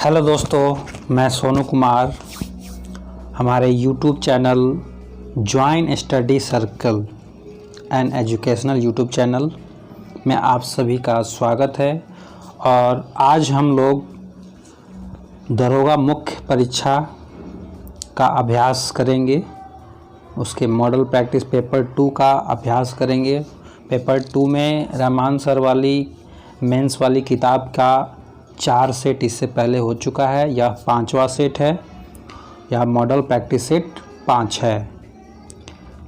Hello दोस्तों, मैं सोनू कुमार। हमारे YouTube channel join study circle and educational YouTube channel में आप सभी का स्वागत है। और आज हम लोग दरोगा मुख्य परीक्षा का अभ्यास करेंगे, उसके मॉडल प्रैक्टिस पेपर 2 का अभ्यास करेंगे। पेपर 2 में रहमान सर वाली मेंस वाली किताब का 4 सेट इससे पहले हो चुका है। यह 5वां सेट है। यह मॉडल प्रैक्टिस सेट 5 है।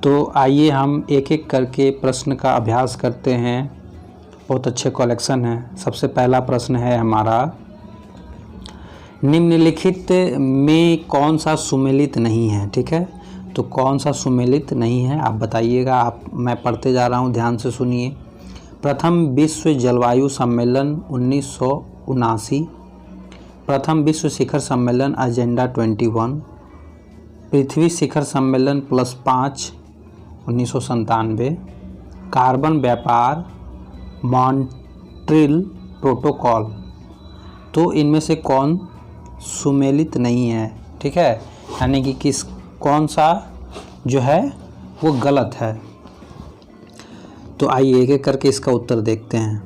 तो आइए हम एक एक करके प्रश्न का अभ्यास करते हैं। बहुत अच्छे कलेक्शन है। सबसे पहला प्रश्न है हमारा, निम्नलिखित में कौन सा सुमेलित नहीं है। ठीक है, तो कौन सा सुमेलित नहीं है आप बताइएगा। मैं पढ़ते जा रहा हूँ, ध्यान से सुनिए। प्रथम विश्व जलवायु सम्मेलन 1979, प्रथम विश्व शिखर सम्मेलन एजेंडा 21, पृथ्वी शिखर सम्मेलन +5 1997, कार्बन व्यापार मॉन्ट्रियल प्रोटोकॉल। तो इनमें से कौन सुमेलित नहीं है। ठीक है, यानी कि कौन सा जो है वो गलत है। तो आइए एक एक करके इसका उत्तर देखते हैं।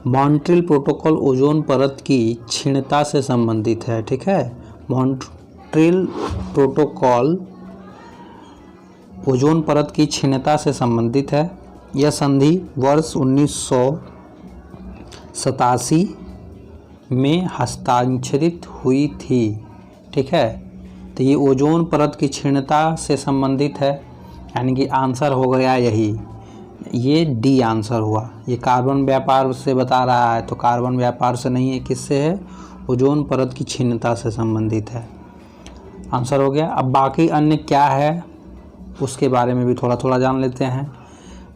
मॉन्ट्रियल प्रोटोकॉल ओजोन परत की क्षीणता से संबंधित है। ठीक है, मॉन्ट्रियल प्रोटोकॉल ओजोन परत की क्षीणता से संबंधित है। यह संधि वर्ष 1987 में हस्ताक्षरित हुई थी। ठीक है, तो ये ओजोन परत की क्षीणता से संबंधित है, यानी कि आंसर हो गया यही, ये डी आंसर हुआ। ये कार्बन व्यापार से बता रहा है, तो कार्बन व्यापार से नहीं है, किससे है, ओजोन परत की क्षीणता से संबंधित है। आंसर हो गया। अब बाकी अन्य क्या है उसके बारे में भी थोड़ा थोड़ा जान लेते हैं।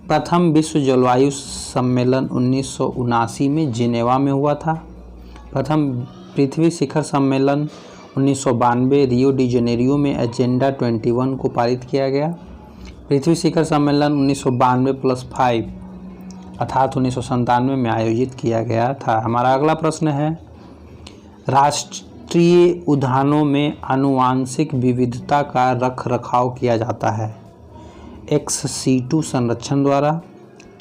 प्रथम विश्व जलवायु सम्मेलन 1979 में जिनेवा में हुआ था। प्रथम पृथ्वी शिखर सम्मेलन 1992 रियो डी जेनेरियो में एजेंडा 21 को पारित किया गया। पृथ्वी शिखर सम्मेलन 1992 +5 अर्थात 1997 में आयोजित किया गया था। हमारा अगला प्रश्न है, राष्ट्रीय उद्यानों में आनुवांशिक विविधता का रख रखाव किया जाता है। एक्स सीटू संरक्षण द्वारा,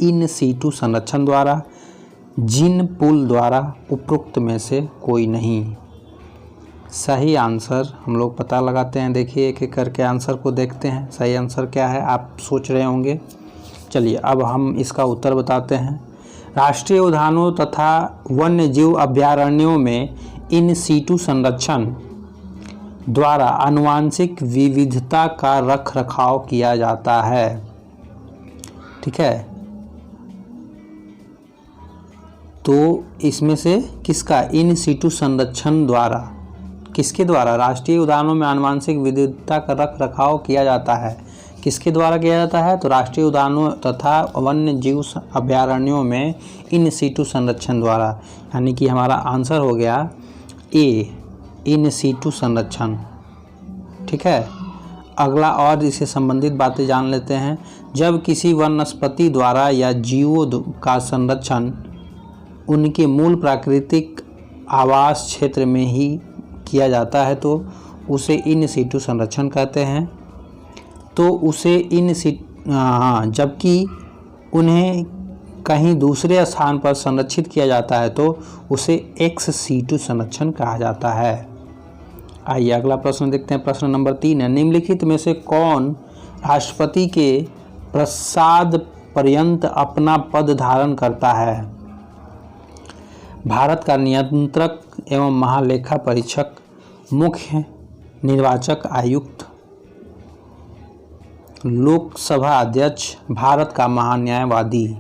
इन सीटू संरक्षण द्वारा, जिन पुल द्वारा, उपरोक्त में से कोई नहीं। सही आंसर हम लोग पता लगाते हैं। देखिए एक एक करके आंसर को देखते हैं, सही आंसर क्या है आप सोच रहे होंगे। चलिए अब हम इसका उत्तर बताते हैं। राष्ट्रीय उद्यानों तथा वन्य जीव अभयारण्यों में इन सीटू संरक्षण द्वारा आनुवांशिक विविधता का रख रखाव किया जाता है। ठीक है, तो इसमें से किसका, इन सीटू संरक्षण द्वारा, किसके द्वारा, राष्ट्रीय उद्यानों में आनुवांशिक विविधता का रख रखाव किया जाता है। किसके द्वारा किया जाता है, तो राष्ट्रीय उद्यानों तथा वन्य जीव अभयारण्यों में इन सीटू संरक्षण द्वारा, यानी कि हमारा आंसर हो गया ए, इन सीटू संरक्षण। ठीक है, अगला और इससे संबंधित बातें जान लेते हैं। जब किसी वनस्पति द्वारा या जीवों का संरक्षण उनके मूल प्राकृतिक आवास क्षेत्र में ही किया जाता है तो उसे इन सीटू संरक्षण कहते हैं। तो उसे जबकि उन्हें कहीं दूसरे स्थान पर संरक्षित किया जाता है तो उसे एक्स सीटू संरक्षण कहा जाता है। आइए अगला प्रश्न देखते हैं। प्रश्न नंबर 3 है, निम्नलिखित में से कौन राष्ट्रपति के प्रसाद पर्यंत अपना पद धारण करता है। भारत का नियंत्रक एवं महालेखा परीक्षक, मुख्य निर्वाचक आयुक्त, लोकसभा अध्यक्ष, भारत का महान्यायवादी।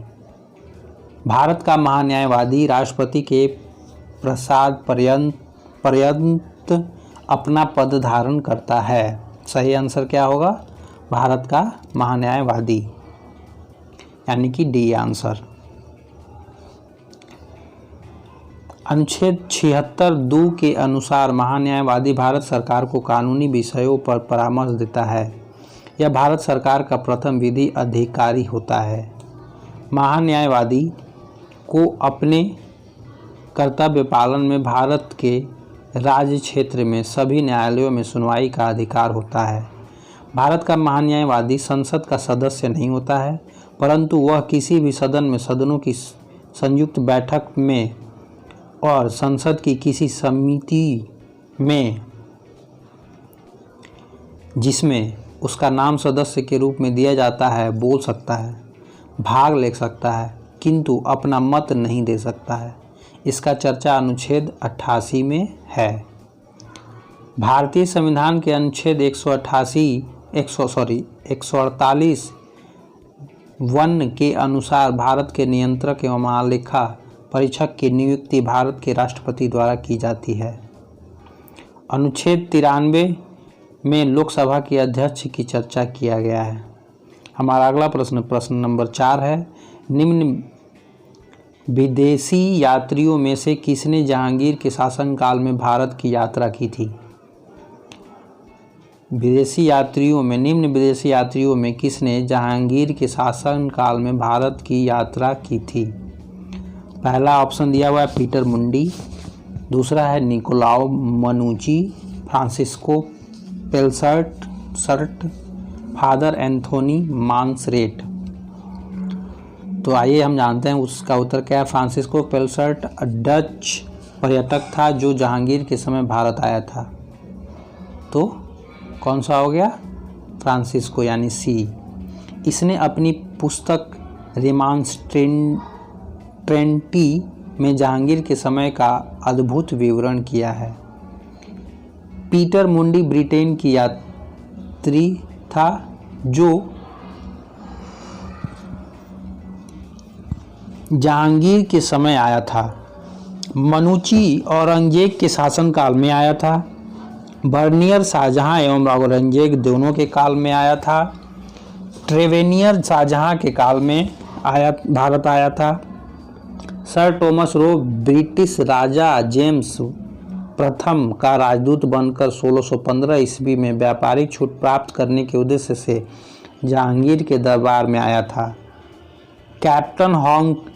भारत का महान्यायवादी राष्ट्रपति के प्रसाद पर्यंत अपना पद धारण करता है। सही आंसर क्या होगा, भारत का महान्यायवादी, यानी कि डी आंसर। अनुच्छेद 76(2) के अनुसार महान्यायवादी भारत सरकार को कानूनी विषयों पर परामर्श देता है। यह भारत सरकार का प्रथम विधि अधिकारी होता है। महान्यायवादी को अपने कर्तव्य पालन में भारत के राज्य क्षेत्र में सभी न्यायालयों में सुनवाई का अधिकार होता है। भारत का महान्यायवादी संसद का सदस्य नहीं होता है, परंतु वह किसी भी सदन में सदनों की संयुक्त बैठक में और संसद की किसी समिति में जिसमें उसका नाम सदस्य के रूप में दिया जाता है बोल सकता है, भाग ले सकता है, किंतु अपना मत नहीं दे सकता है। इसका चर्चा अनुच्छेद 88 में है। भारतीय संविधान के अनुच्छेद 148 वन के अनुसार भारत के नियंत्रक एवं महालेखा परीक्षक की नियुक्ति भारत के राष्ट्रपति द्वारा की जाती है। अनुच्छेद 93 में लोकसभा के अध्यक्ष की चर्चा किया गया है। हमारा अगला प्रश्न नंबर 4 है। निम्न विदेशी यात्रियों में से किसने जहांगीर के शासनकाल में भारत की यात्रा की थी? निम्न विदेशी यात्रियों में किसने जहांगीर के शासनकाल में भारत की यात्रा की थी? पहला ऑप्शन दिया हुआ है पीटर मुंडी, दूसरा है निकोलाओ मनुची, फ्रांसिस्को पेल्सर्ट, फादर एंथोनी मांसरेट। तो आइए हम जानते हैं उसका उत्तर क्या है। फ्रांसिस्को पेल्सर्ट डच पर्यटक था जो जहांगीर के समय भारत आया था। तो कौन सा हो गया? फ्रांसिस्को यानी सी। इसने अपनी पुस्तक रिमांस्ट्रेंटी में जहांगीर के समय का अद्भुत विवरण किया है। पीटर मुंडी ब्रिटेन की यात्री था जो जहांगीर के समय आया था। मनुची औरंगजेब के शासनकाल में आया था। बर्नियर शाहजहां एवं औरंगजेब दोनों के काल में आया था। ट्रेवेनियर शाहजहां के काल में भारत आया था। सर टॉमस रो ब्रिटिश राजा जेम्स प्रथम का राजदूत बनकर 1615 ईस्वी में व्यापारिक छूट प्राप्त करने के उद्देश्य से जहांगीर के दरबार में आया था। कैप्टन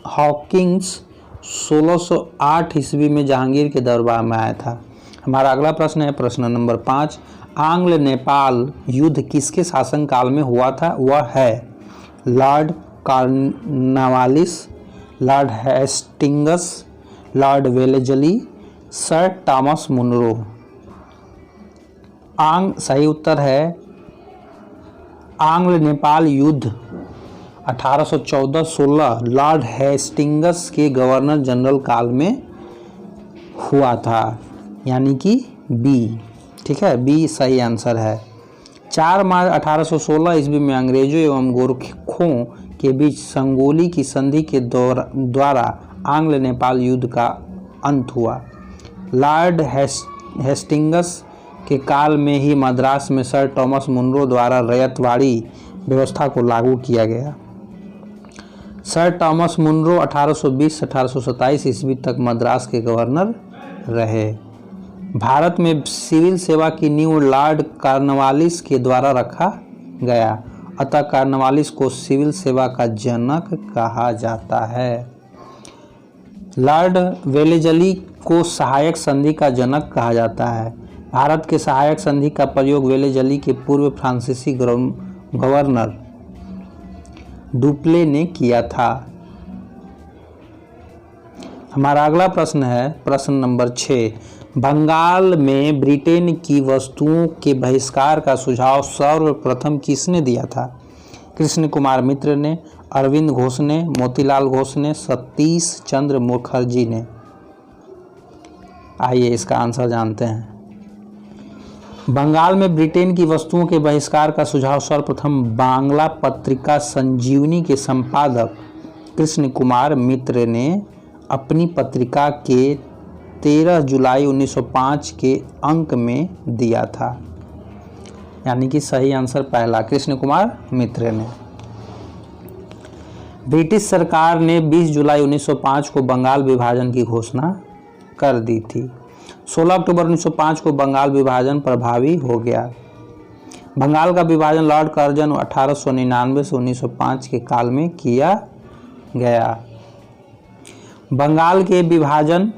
हॉकिंस 1608 ईस्वी में जहांगीर के दरबार में आया था। हमारा अगला प्रश्न है प्रश्न नंबर 5। आंग्ल नेपाल युद्ध किसके शासनकाल में हुआ था? वह है lord Cornwallis, lord Hastings, lord Wellesley, sir Thomas Munro. सही उत्तर है आंग्ल नेपाल युद्ध 1814-16 लॉर्ड हेस्टिंग्स के गवर्नर जनरल काल में हुआ था, यानी कि बी। ठीक है, बी सही आंसर है। 4 मार्च 1816 ईस्वी में अंग्रेजों एवं गोरखों के बीच संगोली की संधि के द्वारा आंग्ल नेपाल युद्ध का अंत हुआ। लॉर्ड हेस्टिंग्स के काल में ही मद्रास में सर टॉमस मुनरो द्वारा रयतवाड़ी व्यवस्था को लागू किया गया। सर टॉमस मुनरो 1820 से 1827 ईस्वी तक मद्रास के गवर्नर रहे। भारत में सिविल सेवा की नींव लॉर्ड कॉर्नवालिस के द्वारा रखा गया, अतः कॉर्नवालिस को सिविल सेवा का जनक कहा जाता है। लॉर्ड वेलेजली को सहायक संधि का जनक कहा जाता है। भारत के सहायक संधि का प्रयोग वेलेजली के पूर्व फ्रांसीसी गवर्नर डुप्ले ने किया था। हमारा अगला प्रश्न है प्रश्न नंबर 6। बंगाल में ब्रिटेन की वस्तुओं के बहिष्कार का सुझाव सर्वप्रथम किसने दिया था? कृष्ण कुमार मित्र ने, अरविंद घोष ने, मोतीलाल घोष ने, सतीश चंद्र मुखर्जी ने। आइए इसका आंसर जानते हैं। बंगाल में ब्रिटेन की वस्तुओं के बहिष्कार का सुझाव सर्वप्रथम बांग्ला पत्रिका संजीवनी के संपादक कृष्ण कुमार मित्र ने अपनी पत्रिका के 13 जुलाई 1905 के अंक में दिया था, यानी कि सही आंसर पहला कृष्ण कुमार मित्र ने। ब्रिटिश सरकार ने 20 जुलाई 1905 को बंगाल विभाजन की घोषणा कर दी थी। 16 अक्टूबर 1905 को बंगाल विभाजन प्रभावी हो गया। बंगाल का विभाजन लॉर्ड कर्जन 1899 से 1905 के काल में किया गया। बंगाल के विभाजन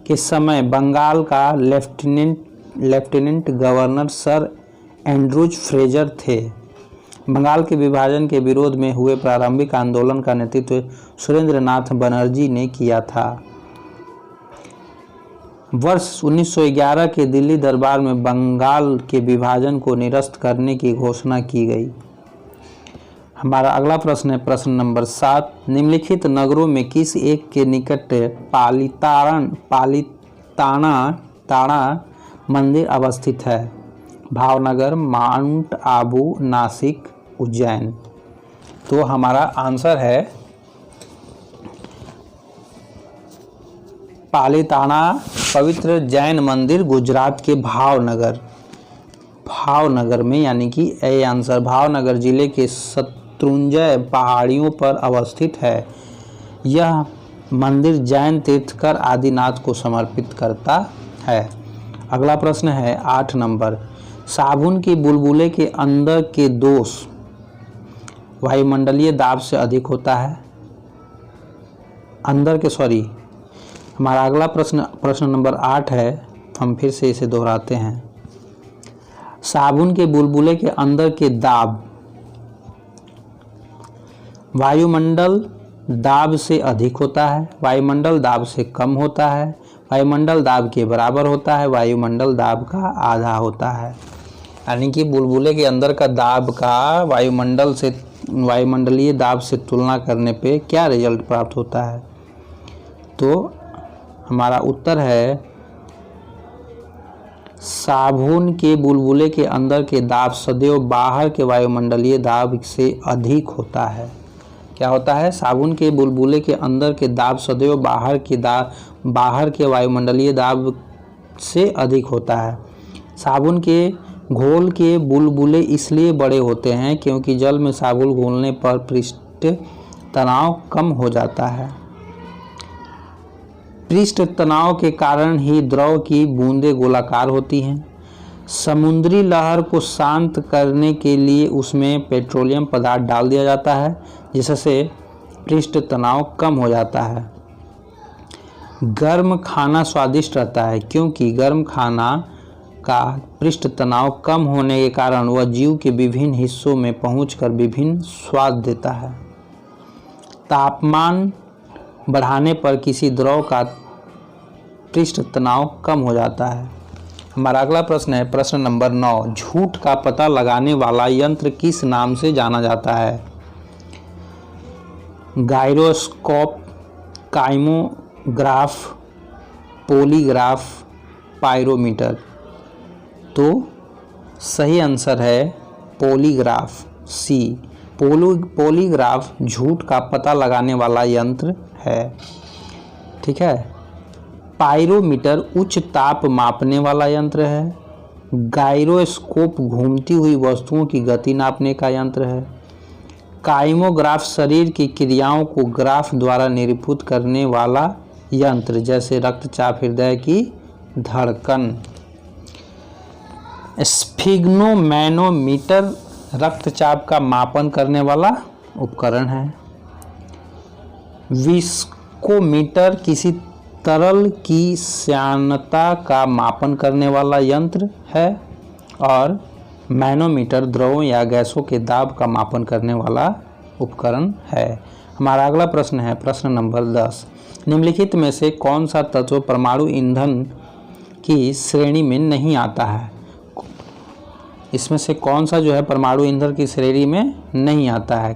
के समय बंगाल का lieutenant governor sir Andrews Fraser थे। बंगाल के विभाजन के विरोध में हुए प्रारंभिक आंदोलन का नेतृत्व सुरेंद्र नाथ बनर्जी ने किया था। वर्ष 1911 के दिल्ली दरबार में बंगाल के विभाजन को निरस्त करने की घोषणा की गई। हमारा अगला प्रश्न है प्रश्न नंबर 7। निम्नलिखित नगरों में किस एक के निकट पालीताना मंदिर अवस्थित है? भावनगर, माउंट आबू, नासिक, उज्जैन। तो हमारा आंसर है पालीताना पवित्र जैन मंदिर गुजरात के भावनगर में, यानी कि ए आंसर भावनगर जिले के शत्रुंजय पहाड़ियों पर अवस्थित है। यह मंदिर जैन तीर्थकर आदिनाथ को समर्पित करता है। अगला प्रश्न है 8 नंबर। साबुन के बुलबुले के अंदर के दोष वायुमंडलीय दाब से अधिक होता है। हमारा अगला प्रश्न नंबर 8 है, हम फिर से इसे दोहराते हैं। साबुन के बुलबुले के अंदर के दाब वायुमंडल दाब से अधिक होता है, वायुमंडल दाब से कम होता है, वायुमंडल दाब के बराबर होता है, वायुमंडल दाब का आधा होता है। यानी कि बुलबुले के अंदर का दाब का वायुमंडलीय दाब से तुलना करने पे क्या रिजल्ट प्राप्त होता है? तो हमारा उत्तर है साबुन के बुलबुले के अंदर के दाब सदैव बाहर के वायुमंडलीय दाब से अधिक होता है। क्या होता है? साबुन के बुलबुले के अंदर के दाब सदैव बाहर के वायुमंडलीय दाब से अधिक होता है। साबुन के घोल के बुलबुले इसलिए बड़े होते हैं क्योंकि जल में साबुन घोलने पर पृष्ठ तनाव कम हो जाता है। पृष्ठ तनाव के कारण ही द्रव की बूंदें गोलाकार होती हैं। समुद्री लहर को शांत करने के लिए उसमें पेट्रोलियम पदार्थ डाल दिया जाता है, जिससे पृष्ठ तनाव कम हो जाता है। गर्म खाना स्वादिष्ट रहता है क्योंकि गर्म खाना का पृष्ठ तनाव कम होने के कारण वह जीव के विभिन्न हिस्सों में पहुंचकर विभिन्न स्वाद देता है। तापमान बढ़ाने पर किसी द्रव का पृष्ठ तनाव कम हो जाता है। हमारा अगला प्रश्न है प्रश्न नंबर 9। झूठ का पता लगाने वाला यंत्र किस नाम से जाना जाता है? Gyroscope, kymograph, polygraph, pyrometer. तो सही आंसर है पॉलीग्राफ, सी। पॉलीग्राफ झूठ का पता लगाने वाला यंत्र है। ठीक है। पायरोमीटर उच्च ताप मापने वाला यंत्र है। गायरोस्कोप घूमती हुई वस्तुओं की गति नापने का यंत्र है। काइमोग्राफ शरीर की क्रियाओं को ग्राफ द्वारा निरूपित करने वाला यंत्र, जैसे रक्तचाप, हृदय की धड़कन। स्फिग्नोमैनोमीटर रक्तचाप का मापन करने वाला उपकरण है। विस्कोमीटर किसी तरल की श्यानता का मापन करने वाला यंत्र है। और मैनोमीटर द्रवों या गैसों के दाब का मापन करने वाला उपकरण है। हमारा अगला प्रश्न है प्रश्न नंबर 10। निम्नलिखित में से कौन सा तत्व परमाणु ईंधन की श्रेणी में नहीं आता है? इसमें से कौन सा जो है परमाणु ईंधन की श्रेणी में नहीं आता है?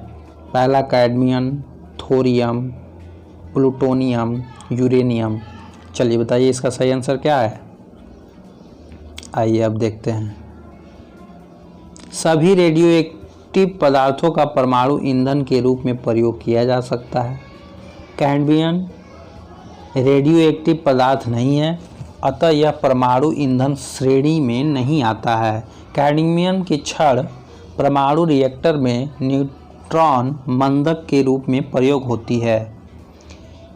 पहला कैडमियम, थोरियम, प्लूटोनियम, यूरेनियम। चलिए बताइए इसका सही आंसर क्या है? आइए अब देखते हैं। सभी रेडियोएक्टिव पदार्थों का परमाणु ईंधन के रूप में प्रयोग किया जा सकता है। कैडमियम रेडियोएक्टिव पदार्थ नहीं है, अतः यह परमाणु ईंधन श्रेणी में नहीं आता है। कैडमियम की छड़ परमाणु रिएक्टर में न्यूट्रॉन मंदक के रूप में प्रयोग होती है।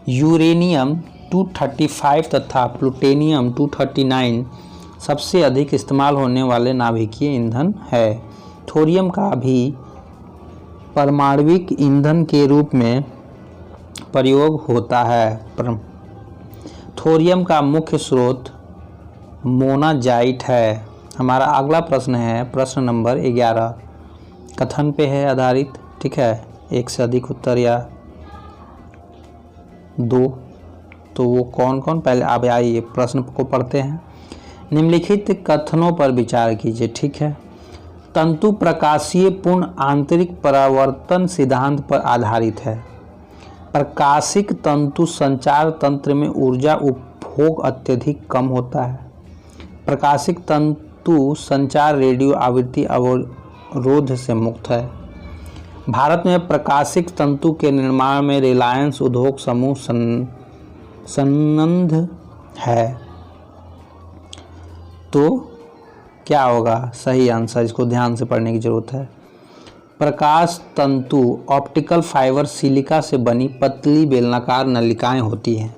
यूरेनियम 235 तथा प्लूटोनियम 239 सबसे अधिक इस्तेमाल होने वाले नाभिकीय ईंधन है। थोरियम का भी परमाणविक ईंधन के रूप में प्रयोग होता है। थोरियम का मुख्य स्रोत मोनाजाइट है। हमारा अगला प्रश्न है प्रश्न नंबर 11, कथन पे है आधारित, ठीक है, एक से अधिक उत्तर या दो, तो वो कौन कौन, पहले आप आइए प्रश्न को पढ़ते हैं। निम्नलिखित कथनों पर विचार कीजिए, ठीक है। तंतु प्रकाशीय पूर्ण आंतरिक परावर्तन सिद्धांत पर आधारित है। प्रकाशिक तंतु संचार तंत्र में ऊर्जा उपभोग अत्यधिक कम होता है। प्रकाशिक तंतु संचार रेडियो आवृत्ति अवरोध से मुक्त है। भारत में प्रकाशिक तंतु के निर्माण में रिलायंस उद्योग समूह संबद्ध है। तो क्या होगा सही आंसर, इसको ध्यान से पढ़ने की जरूरत है। प्रकाश तंतु ऑप्टिकल फाइबर सिलिका से बनी पतली बेलनाकार नलिकाएं होती हैं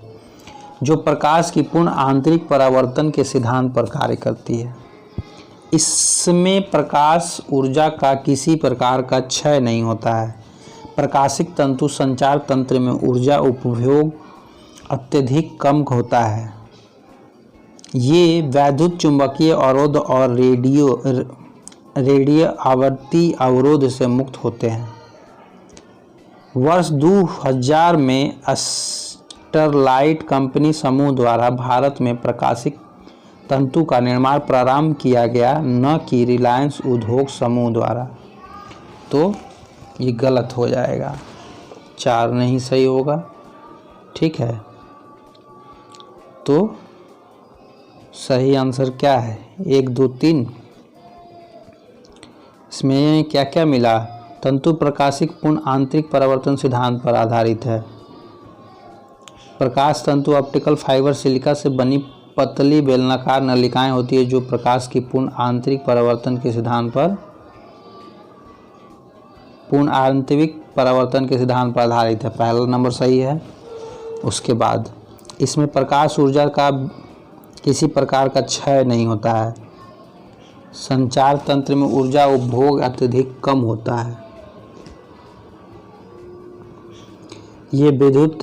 जो प्रकाश की पूर्ण आंतरिक परावर्तन के सिद्धांत पर कार्य करती है। इसमें प्रकाश ऊर्जा का किसी प्रकार का क्षय नहीं होता है। प्रकाशिक तंतु संचार तंत्र में ऊर्जा उपभोग अत्यधिक कम होता है। ये वैद्युत चुंबकीय अवरोध और रेडियो आवृत्ति अवरोध से मुक्त होते हैं। वर्ष 2000 में स्टरलाइट कंपनी समूह द्वारा भारत में प्रकाशिक तंतु का निर्माण प्रारंभ किया गया, न कि रिलायंस उद्योग समूह द्वारा। तो ये गलत हो जाएगा, 4 नहीं सही होगा, ठीक है। तो सही आंसर क्या है, 1 2 3। इसमें क्या क्या मिला, तंतु प्रकाशिक पूर्ण आंतरिक परावर्तन सिद्धांत पर आधारित है। प्रकाश तंतु ऑप्टिकल फाइबर सिलिका से बनी पतली बेलनाकार नलिकाएं होती है जो प्रकाश की पूर्ण आंतरिक परावर्तन के सिद्धांत पर आधारित है। पहला नंबर सही है। उसके बाद इसमें प्रकाश ऊर्जा का किसी प्रकार का क्षय नहीं होता है। संचार तंत्र में ऊर्जा उपभोग अत्यधिक कम होता है। ये विद्युत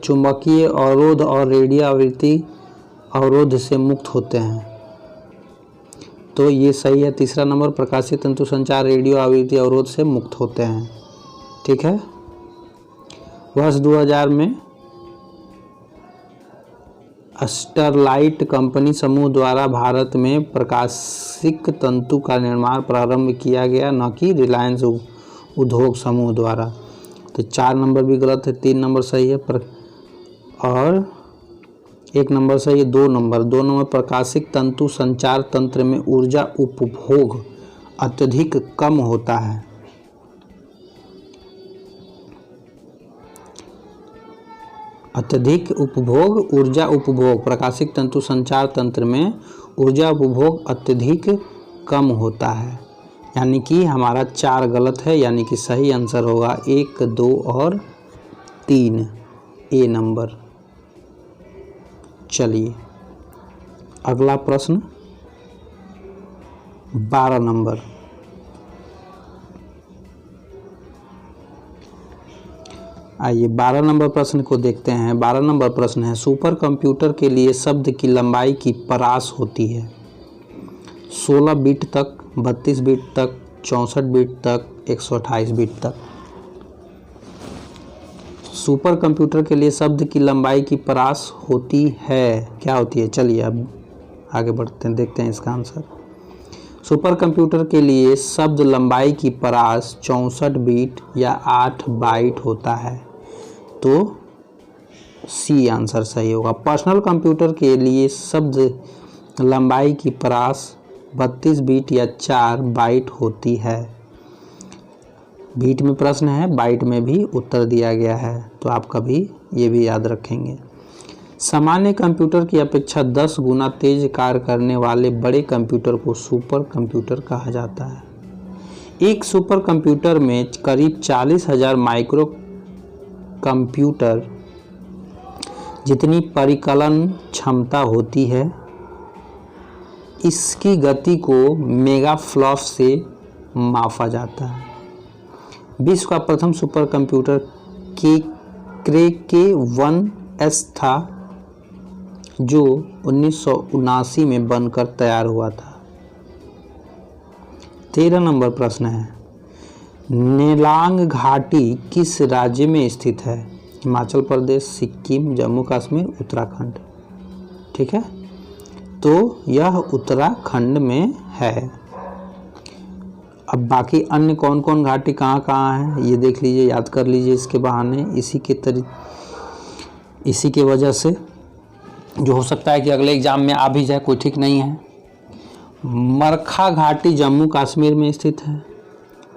चुंबकीय अवरोध और रेडियो आवृत्ति अवरोध से मुक्त होते हैं। तो ये सही है। तीसरा नंबर, प्रकाशीय तंतु संचार रेडियो आवृत्ति अवरोध से मुक्त होते हैं, ठीक है। वर्ष 2000 में स्टरलाइट कंपनी समूह द्वारा भारत में प्रकाशिक तंतु का निर्माण प्रारंभ किया गया, न कि रिलायंस उद्योग समूह द्वारा। तो 4 नंबर भी गलत है, 3 नंबर सही है और 1 नंबर सही है। 2 नंबर प्रकाशिक तंतु संचार तंत्र में ऊर्जा उपभोग अत्यधिक कम होता है। ऊर्जा उपभोग प्रकाशिक तंतु संचार तंत्र में ऊर्जा उपभोग अत्यधिक कम होता है। यानी कि हमारा 4 गलत है, यानी कि सही आंसर होगा 1 2 और 3, ए नंबर। चलिए अगला प्रश्न 12 नंबर। आइए 12 नंबर प्रश्न को देखते हैं। 12 नंबर प्रश्न है, सुपर कंप्यूटर के लिए शब्द की लंबाई की परास होती है 16 बिट तक, 32 बिट तक, 64 बिट तक, 128 बिट तक। सुपर कंप्यूटर के लिए शब्द की लंबाई की परास होती है, क्या होती है? चलिए अब आगे बढ़ते हैं, देखते हैं इसका आंसर। सुपर कंप्यूटर के लिए शब्द लंबाई की परास 64 बिट या 8 बाइट होता है, तो सी आंसर सही होगा। पर्सनल कंप्यूटर के लिए शब्द लंबाई की परास 32 बिट या 4 बाइट होती है। बीट में प्रश्न है, बाइट में भी उत्तर दिया गया है, तो आप कभी ये भी याद रखेंगे। सामान्य कंप्यूटर की अपेक्षा 10 गुना तेज कार्य करने वाले बड़े कंप्यूटर को सुपर कंप्यूटर कहा जाता है। एक सुपर कंप्यूटर में करीब 40,000 माइक्रो कंप्यूटर जितनी परिकलन क्षमता होती है। इसकी गति को मेगा फ्लॉप से मापा जाता है। विश्व का प्रथम सुपर कंप्यूटर क्रेके-1S था जो 1979 में बनकर तैयार हुआ था। 13 नंबर प्रश्न है, नेलांग घाटी किस राज्य में स्थित है? हिमाचल प्रदेश, सिक्किम, जम्मू कश्मीर, उत्तराखंड। ठीक है, तो यह उत्तराखंड में है। अब बाकी अन्य कौन कौन घाटी कहाँ कहाँ है ये देख लीजिए, याद कर लीजिए इसके बहाने। इसी के वजह से जो हो सकता है कि अगले एग्जाम में आ भी जाए, कोई ठीक नहीं है। मरखा घाटी जम्मू कश्मीर में स्थित है।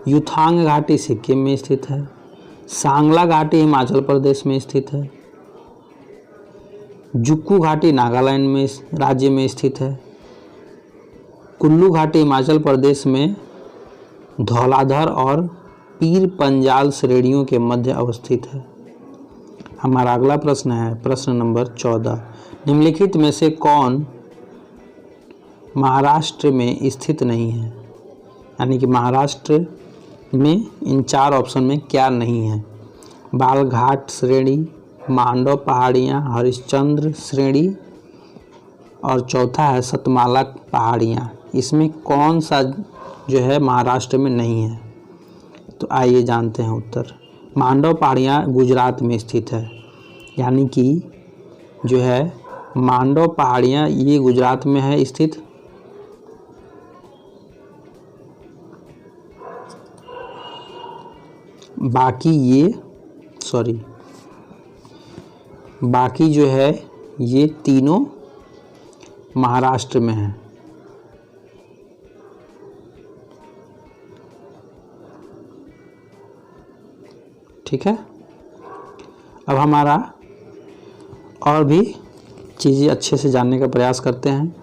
युथांग घाटी सिक्किम में स्थित है। सांगला घाटी हिमाचल प्रदेश में स्थित है। जुक्कू घाटी नागालैंड में राज्य में स्थित है। कुल्लू घाटी हिमाचल प्रदेश में धौलाधर और पीर पंजाल श्रेणियों के मध्य अवस्थित है। हमारा अगला प्रश्न है प्रश्न नंबर 14, निम्नलिखित में से कौन महाराष्ट्र में स्थित नहीं है? यानी कि महाराष्ट्र में इन 4 ऑप्शन में क्या नहीं है? बालघाट श्रेणी, मांडव पहाड़ियाँ, हरिश्चंद्र श्रेणी और चौथा है सतमाला पहाड़ियाँ। इसमें कौन सा जो है महाराष्ट्र में नहीं है? तो आइए जानते हैं उत्तर। मांडव पहाड़ियाँ गुजरात में स्थित है, यानी कि जो है मांडव पहाड़ियाँ ये गुजरात में है स्थित। बाकी जो है ये तीनों महाराष्ट्र में है। ठीक है, अब हमारा और भी चीज़ें अच्छे से जानने का प्रयास करते हैं।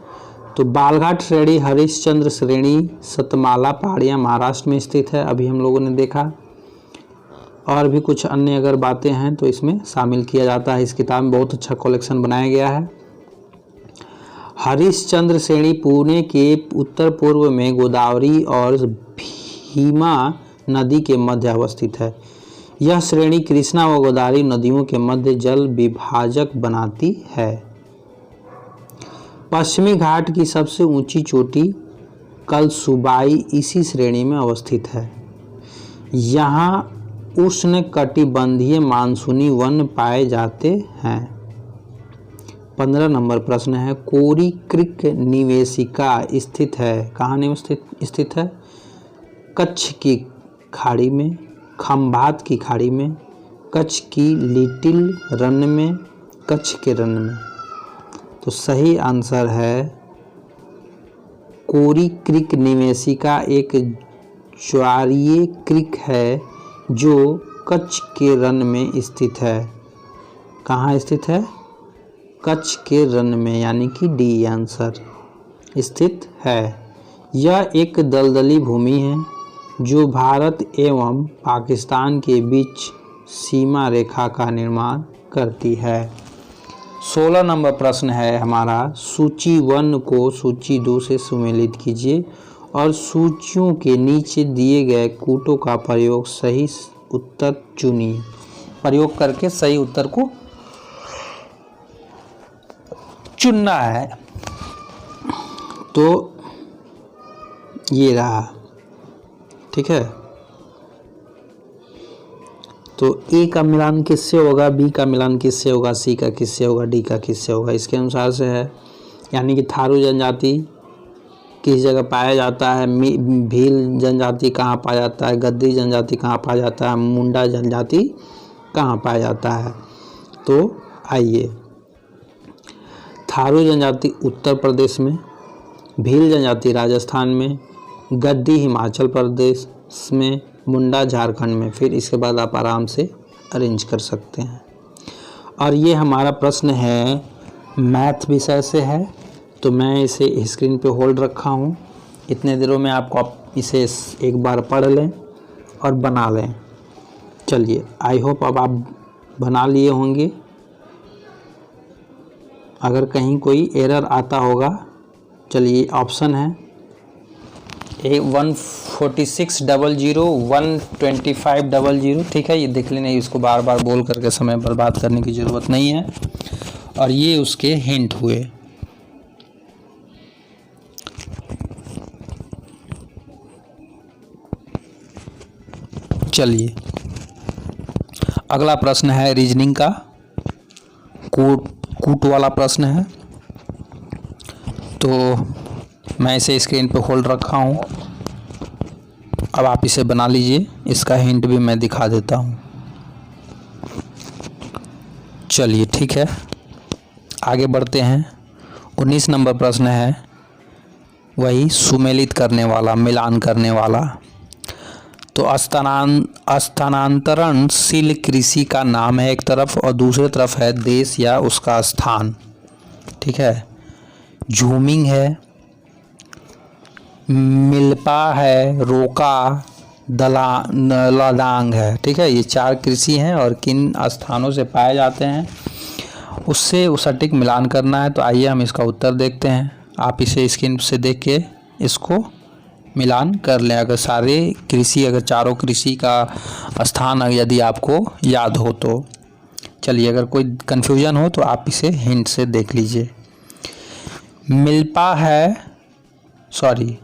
तो बालघाट श्रेणी, हरिश्चंद्र श्रेणी, सतमाला पहाड़ियाँ महाराष्ट्र में स्थित है, अभी हम लोगों ने देखा। और भी कुछ अन्य अगर बातें हैं तो इसमें शामिल किया जाता है। इस किताब में बहुत अच्छा कलेक्शन बनाया गया है। हरिश्चंद्र श्रेणी पुणे के उत्तर पूर्व में गोदावरी और भीमा नदी के मध्य अवस्थित है। यह श्रेणी कृष्णा व गोदावरी नदियों के मध्य जल विभाजक बनाती है। पश्चिमी घाट की सबसे ऊंची चोटी कलसुबाई इसी श्रेणी में अवस्थित है। यहाँ उष्णकटिबंधीय मानसूनी वन पाए जाते हैं। 15 नंबर प्रश्न है, कोरी क्रीक निवेशिका स्थित है, कहाँ स्थित है? कच्छ की खाड़ी में, खंभात की खाड़ी में, कच्छ की लिटिल रन में, कच्छ के रन में। तो सही आंसर है कोरी क्रीक निवेशिका एक ज्वारीय क्रीक है जो कच्छ के रन में स्थित है। कहाँ स्थित है? कच्छ के रन में, यानी कि डी आंसर स्थित है। यह एक दलदली भूमि है जो भारत एवं पाकिस्तान के बीच सीमा रेखा का निर्माण करती है। 16 नंबर प्रश्न है हमारा, सूची 1 को सूची 2 से सुमेलित कीजिए और सूचियों के नीचे दिए गए कूटों का प्रयोग सही उत्तर चुनिए। प्रयोग करके सही उत्तर को चुनना है। तो ये रहा, ठीक है। तो ए का मिलान किससे होगा, बी का मिलान किससे होगा, सी का किससे होगा, डी का किससे होगा, इसके अनुसार से है। यानी कि थारू जनजाति किस जगह पाया जाता है, भील जनजाति कहाँ पाया जाता है, गद्दी जनजाति कहाँ पाया जाता है, मुंडा जनजाति कहाँ पाया जाता है। तो आइए, थारू जनजाति उत्तर प्रदेश में, भील जनजाति राजस्थान में, गद्दी हिमाचल प्रदेश में, मुंडा झारखंड में। फिर इसके बाद आप आराम से अरेंज कर सकते हैं। और ये हमारा प्रश्न है मैथ विषय से है, तो मैं इसे स्क्रीन पे होल्ड रखा हूँ। इतने देरों में आपको इसे एक बार पढ़ लें और बना लें। चलिए, आई होप अब आप बना लिए होंगे। अगर कहीं कोई एरर आता होगा, चलिए ऑप्शन है 14600 ठीक है, ये देख लेना, इसको बार बार बोल करके समय बर्बाद करने की ज़रूरत नहीं है। और ये उसके हिंट हुए। चलिए अगला प्रश्न है रीजनिंग का, कूट वाला प्रश्न है। तो मैं इसे स्क्रीन पे होल्ड रखा हूँ, अब आप इसे बना लीजिए, इसका हिंट भी मैं दिखा देता हूँ। चलिए ठीक है, आगे बढ़ते हैं। 19 नंबर प्रश्न है वही सुमेलित करने वाला, मिलान करने वाला। तो स्थानांतरणशील कृषि का नाम है एक तरफ, और दूसरी तरफ है देश या उसका स्थान। ठीक है, झूमिंग है, मिल्पा है, रोका, लदांग है। ठीक है, ये 4 कृषि हैं और किन स्थानों से पाए जाते हैं उससे सटीक मिलान करना है। तो आइए हम इसका उत्तर देखते हैं। आप इसे स्क्रीन से देख के इसको मिलान कर लें, अगर सारे कृषि, अगर चारों कृषि का स्थान यदि आपको याद हो तो। चलिए, अगर कोई कन्फ्यूजन हो तो आप इसे हिंट से देख लीजिए। मिल्पा है, सॉरी,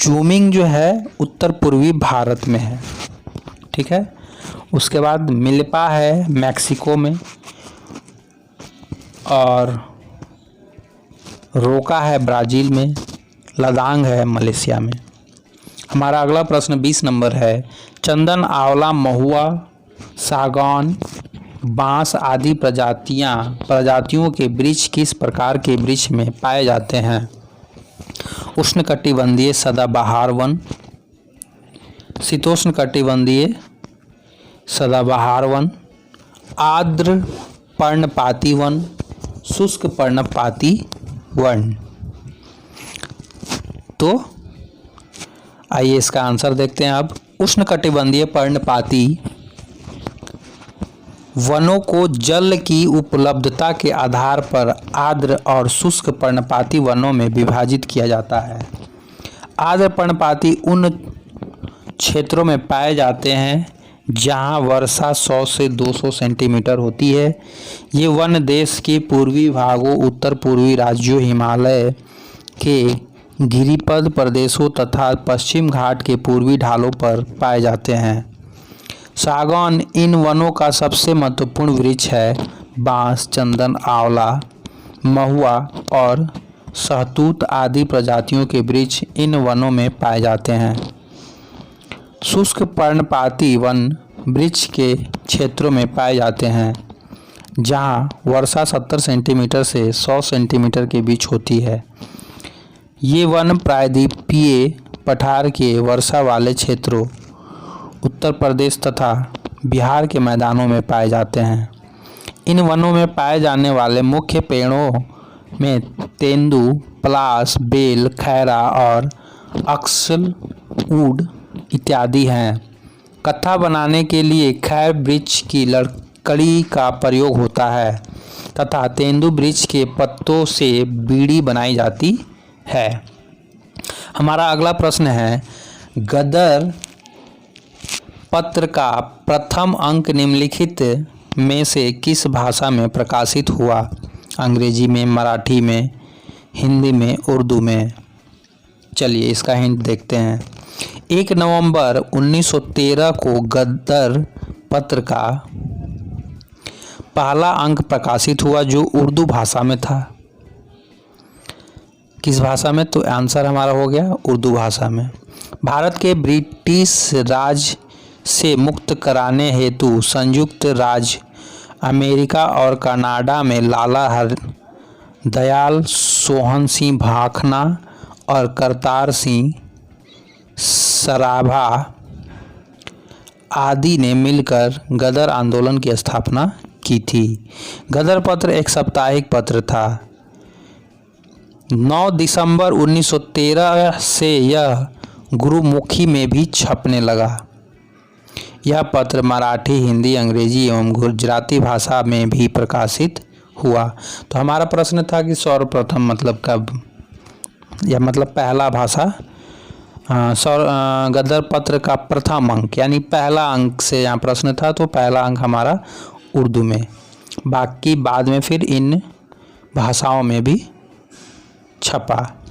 झूमिंग जो है उत्तर पूर्वी भारत में है। ठीक है, उसके बाद मिल्पा है मैक्सिको में, और रोका है ब्राज़ील में, लदांग है मलेशिया में। हमारा अगला प्रश्न 20 नंबर है, चंदन, आंवला, महुआ, सागौन, बांस आदि प्रजातियों के वृक्ष किस प्रकार के वृक्ष में पाए जाते हैं? उष्णकटिबंधीय सदाबहार वन, शीतोष्णकटिबंधीय सदाबहार वन, आर्द्र पर्णपाती वन, शुष्क पर्णपाती वन। तो आइए इसका आंसर देखते हैं अब। उष्णकटिबंधीय पर्णपाती वनों को जल की उपलब्धता के आधार पर आर्द्र और शुष्क पर्णपाती वनों में विभाजित किया जाता है। आर्द्र पर्णपाती उन क्षेत्रों में पाए जाते हैं जहां वर्षा 100 से 200 सेंटीमीटर होती है। ये वन देश के पूर्वी भागों, उत्तर पूर्वी राज्यों, हिमालय के गिरिपद प्रदेशों तथा पश्चिम घाट के पूर्वी ढालों पर पाए जाते हैं। सागौन इन वनों का सबसे महत्वपूर्ण वृक्ष है। बांस, चंदन, आंवला, महुआ और सहतूत आदि प्रजातियों के वृक्ष इन वनों में पाए जाते हैं। शुष्क पर्णपाती वन वृक्ष के क्षेत्रों में पाए जाते हैं जहां वर्षा 70 सेंटीमीटर से 100 सेंटीमीटर के बीच होती है। ये वन प्रायद्वीपीय पठार के वर्षा वाले क्षेत्रों, उत्तर प्रदेश तथा बिहार के मैदानों में पाए जाते हैं। इन वनों में पाए जाने वाले मुख्य पेड़ों में तेंदू, पलाश, बेल, खैरा और अक्सलवुड इत्यादि हैं। कत्था बनाने के लिए खैर वृक्ष की लकड़ी का प्रयोग होता है तथा तेंदू वृक्ष के पत्तों से बीड़ी बनाई जाती है। हमारा अगला प्रश्न है, गदर पत्र का प्रथम अंक निम्नलिखित में से किस भाषा में प्रकाशित हुआ? अंग्रेजी में, मराठी में, हिंदी में, उर्दू में। चलिए इसका हिंट देखते हैं। 1 नवंबर 1913 को गदर पत्र का पहला अंक प्रकाशित हुआ जो उर्दू भाषा में था। किस भाषा में? तो आंसर हमारा हो गया उर्दू भाषा में। भारत के ब्रिटिश राज से मुक्त कराने हेतु संयुक्त राज्य अमेरिका और कनाडा में लाला हरदयाल, सोहन सिंह भाखना और करतार सिंह सराभा आदि ने मिलकर गदर आंदोलन की स्थापना की थी। गदर पत्र एक साप्ताहिक पत्र था। 9 दिसंबर 1913 से यह गुरुमुखी में भी छपने लगा। यह पत्र मराठी, हिंदी, अंग्रेजी एवं गुजराती भाषा में भी प्रकाशित हुआ। तो हमारा प्रश्न था कि सर्वप्रथम मतलब कब या मतलब पहला भाषा गदर पत्र का प्रथम अंक यानी पहला अंक से यहाँ प्रश्न था, तो पहला अंक हमारा उर्दू में, बाकी बाद में फिर इन भाषाओं में भी छपा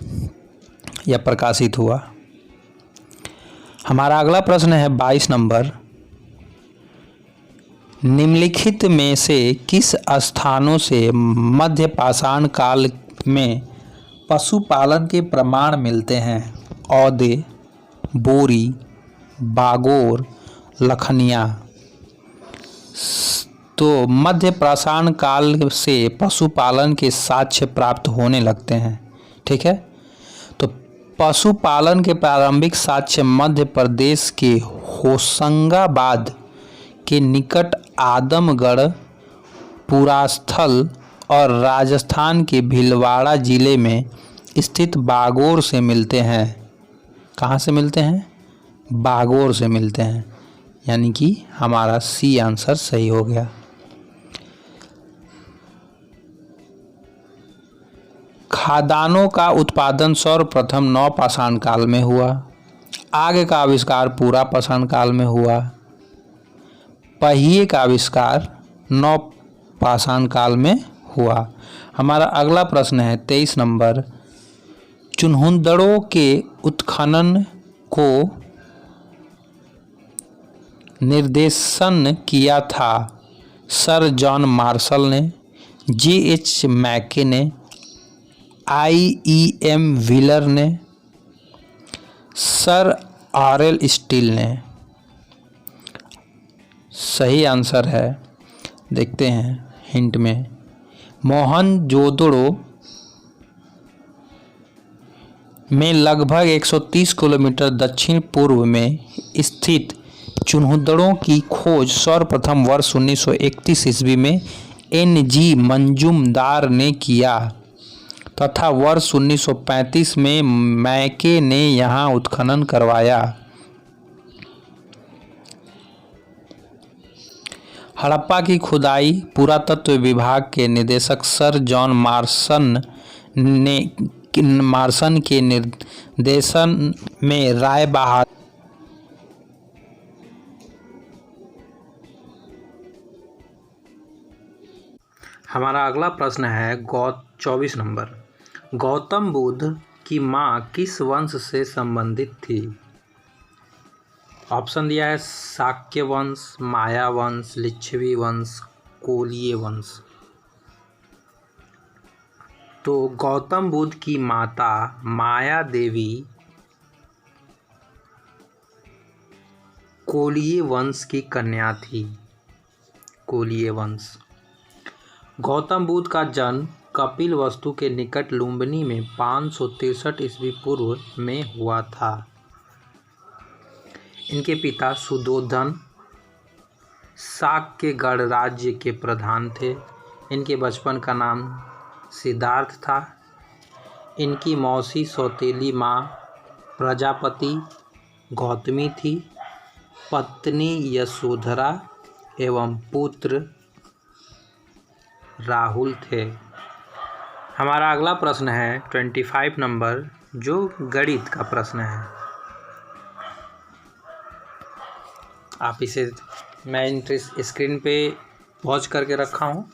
या प्रकाशित हुआ। हमारा अगला प्रश्न है 22 नंबर, निम्नलिखित में से किस स्थानों से मध्य पाषाण काल में पशुपालन के प्रमाण मिलते हैं? औदे, बोरी, बागोर, लखनिया। तो मध्य पाषाण काल से पशुपालन के साक्ष्य प्राप्त होने लगते हैं। ठीक है, तो पशुपालन के प्रारंभिक साक्ष्य मध्य प्रदेश के होशंगाबाद के निकट आदमगढ़ पुरास्थल और राजस्थान के भीलवाड़ा जिले में स्थित बागोर से मिलते हैं। कहाँ से मिलते हैं? बागोर से मिलते हैं, यानी कि हमारा सी आंसर सही हो गया। खादानों का उत्पादन सर्वप्रथम नवपाषाण काल में हुआ। आग का आविष्कार पूरा पाषाण काल में हुआ। पहिए का आविष्कार नवपाषाण काल में हुआ। हमारा अगला प्रश्न है 23 नंबर, चुनहुदड़ों के उत्खनन को निर्देशन किया था सर जॉन मार्शल ने, J.H. मैके ने, I.E.M. व्हीलर ने, सर R.L. स्टील ने। सही आंसर है, देखते हैं हिंट में, मोहनजोदड़ो में लगभग 130 किलोमीटर दक्षिण पूर्व में स्थित चुनहुदड़ों की खोज सर्वप्रथम वर्ष 1931 ईस्वी में N.G. मंजुमदार ने किया तथा वर्ष 1935 में मैके ने यहाँ उत्खनन करवाया। हड़प्पा की खुदाई पुरातत्व विभाग के निदेशक सर जॉन मार्सन के निर्देशन में राय बहादुर। हमारा अगला प्रश्न है 24 नंबर, गौतम बुद्ध की माँ किस वंश से संबंधित थी? ऑप्शन दिया है शाक्य वंश, माया वंश, लिच्छवी वंश, कोलीय वंश। तो गौतम बुद्ध की माता माया देवी कोलीय वंश की कन्या थी। कोलीय वंश। गौतम बुद्ध का जन्म कपिलवस्तु के निकट लुम्बिनी में 563 ईस्वी पूर्व में हुआ था। इनके पिता सुधोधन शाक्य गणराज्य के प्रधान थे। इनके बचपन का नाम सिद्धार्थ था। इनकी मौसी सौतेली माँ प्रजापति गौतमी थी, पत्नी यशोधरा एवं पुत्र राहुल थे। हमारा अगला प्रश्न है 25 नंबर, जो गणित का प्रश्न है। आप इसे मैं स्क्रीन पे पॉज करके रखा हूँ,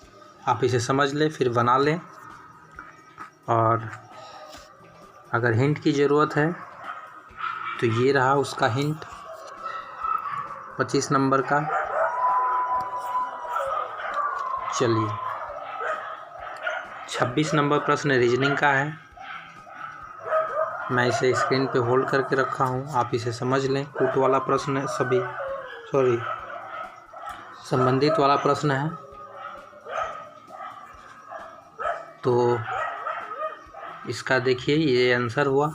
आप इसे समझ लें फिर बना लें, और अगर हिंट की ज़रूरत है तो ये रहा उसका हिंट 25 नंबर का। चलिए 26 नंबर प्रश्न रीजनिंग का है। मैं इसे स्क्रीन पे होल्ड करके रखा हूँ, आप इसे समझ लें। कूट वाला प्रश्न संबंधित वाला प्रश्न है। तो इसका देखिए ये आंसर हुआ।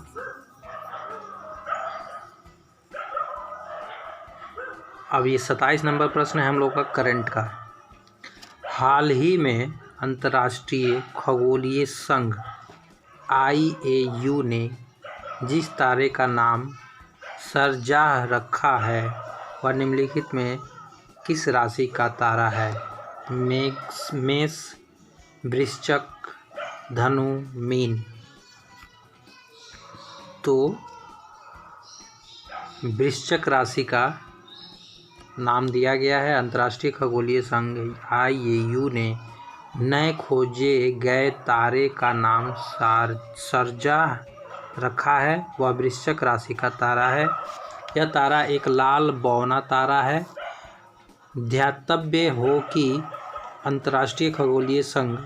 अब ये 27 नंबर प्रश्न है हम लोग का करंट का। हाल ही में अंतर्राष्ट्रीय खगोलीय संघ IAU ने जिस तारे का नाम सरजाह रखा है वह निम्नलिखित में किस राशि का तारा है? मेष, वृश्चिक, धनु, मीन। तो वृश्चिक राशि का नाम दिया गया है। अंतर्राष्ट्रीय खगोलीय संघ IAU ने नए खोजे गए तारे का नाम सर्जा रखा है, वह वृश्चिक राशि का तारा है। यह तारा एक लाल बौना तारा है। ध्यातव्य हो कि अंतर्राष्ट्रीय खगोलीय संघ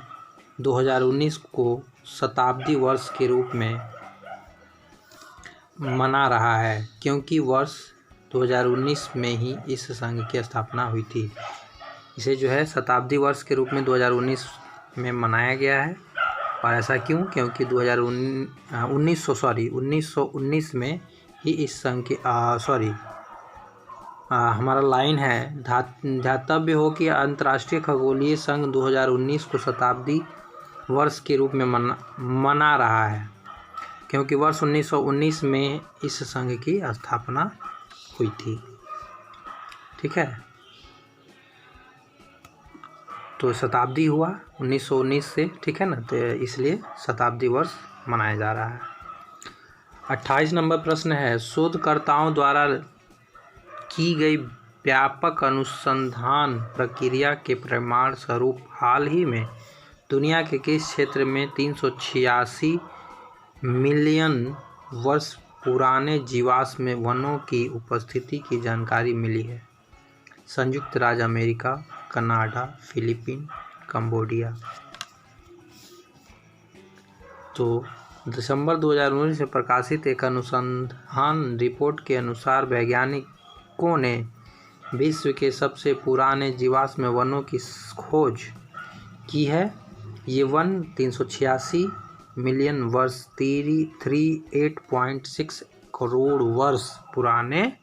2019 को शताब्दी वर्ष के रूप में मना रहा है, क्योंकि वर्ष 2019 में ही इस संघ की स्थापना हुई थी। इसे जो है शताब्दी वर्ष के रूप में 2019 में मनाया गया है। और ऐसा क्यों? क्योंकि 1919 में ही इस संघ की हमारा लाइन है, ध्यातव्य हो कि अंतर्राष्ट्रीय खगोलीय संघ 2019 को शताब्दी वर्ष के रूप में मना रहा है, क्योंकि वर्ष 1919 में इस संघ की स्थापना हुई थी। ठीक है, तो शताब्दी हुआ 1919 से, ठीक है ना, तो इसलिए शताब्दी वर्ष मनाया जा रहा है। 28 नंबर प्रश्न है, शोधकर्ताओं द्वारा की गई व्यापक अनुसंधान प्रक्रिया के परिणाम स्वरूप हाल ही में दुनिया के किस क्षेत्र में 386 मिलियन वर्ष पुराने जीवाश्म वनों की उपस्थिति की जानकारी मिली है? संयुक्त राज्य अमेरिका, कनाडा, फिलीपीन, कंबोडिया। तो दिसंबर 2019 में प्रकाशित एक अनुसंधान रिपोर्ट के अनुसार वैज्ञानिकों ने विश्व के सबसे पुराने जीवाश्म वनों की खोज की है। ये वन 386 मिलियन वर्ष 38.6 करोड़ वर्ष पुराने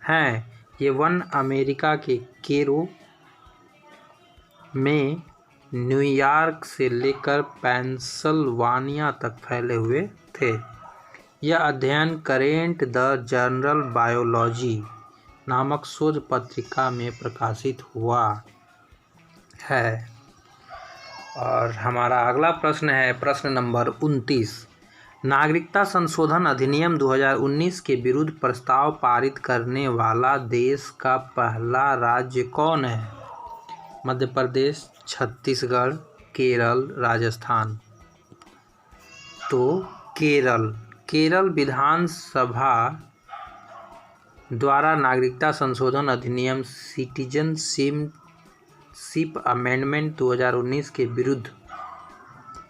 हैं। ये वन अमेरिका के केरो में न्यूयॉर्क से लेकर पेंसिल्वानिया तक फैले हुए थे। यह अध्ययन करेंट द जर्नल बायोलॉजी नामक शोध पत्रिका में प्रकाशित हुआ है। और हमारा अगला प्रश्न है प्रश्न नंबर 29। नागरिकता संशोधन अधिनियम 2019 के विरुद्ध प्रस्ताव पारित करने वाला देश का पहला राज्य कौन है? मध्य प्रदेश, छत्तीसगढ़, केरल, राजस्थान। तो केरल विधानसभा द्वारा नागरिकता संशोधन अधिनियम सिटीजनशिप अमेंडमेंट 2019 के विरुद्ध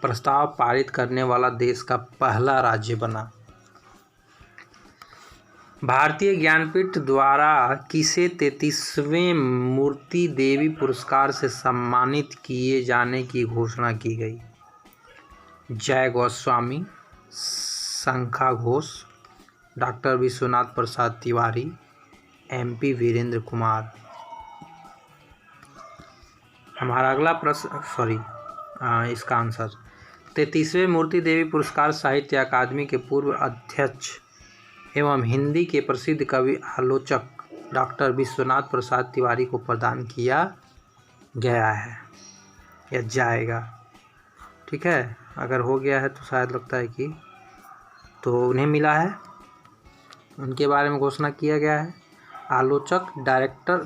प्रस्ताव पारित करने वाला देश का पहला राज्य बना। भारतीय ज्ञानपीठ द्वारा किसे 33वें मूर्ति देवी पुरस्कार से सम्मानित किए जाने की घोषणा की गई? जय गोस्वामी, शंखा घोष, डॉक्टर विश्वनाथ प्रसाद तिवारी, MP वीरेंद्र कुमार। हमारा अगला प्रश्न इसका आंसर 33वें मूर्ति देवी पुरस्कार साहित्य अकादमी के पूर्व अध्यक्ष एवं हिंदी के प्रसिद्ध कवि आलोचक डॉक्टर विश्वनाथ प्रसाद तिवारी को प्रदान किया गया है या जाएगा। ठीक है, अगर हो गया है तो शायद लगता है कि तो उन्हें मिला है, उनके बारे में घोषणा किया गया है। आलोचक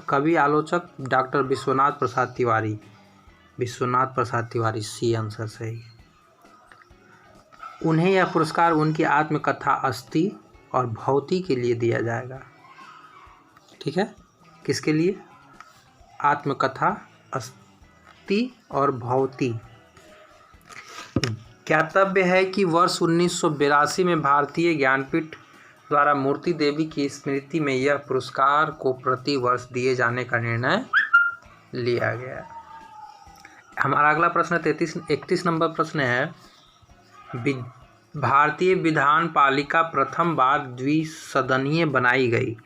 कवि आलोचक doctor Vishwanath Prasad Tiwari C answer सही। उन्हें यह पुरस्कार उनकी आत्मकथा अस्थि और भौती के लिए दिया जाएगा। ठीक है, किसके लिए? आत्मकथा अस्थि और भौती। ज्ञातव्य है कि वर्ष 1982 में भारतीय ज्ञानपीठ द्वारा मूर्ति देवी की स्मृति में यह पुरस्कार को प्रति वर्ष दिए जाने का निर्णय लिया गया। हमारा अगला प्रश्न 31 नंबर प्रश्न है, भारतीय विधान पालिका प्रथम बार द्विसदनीय बनाई गई।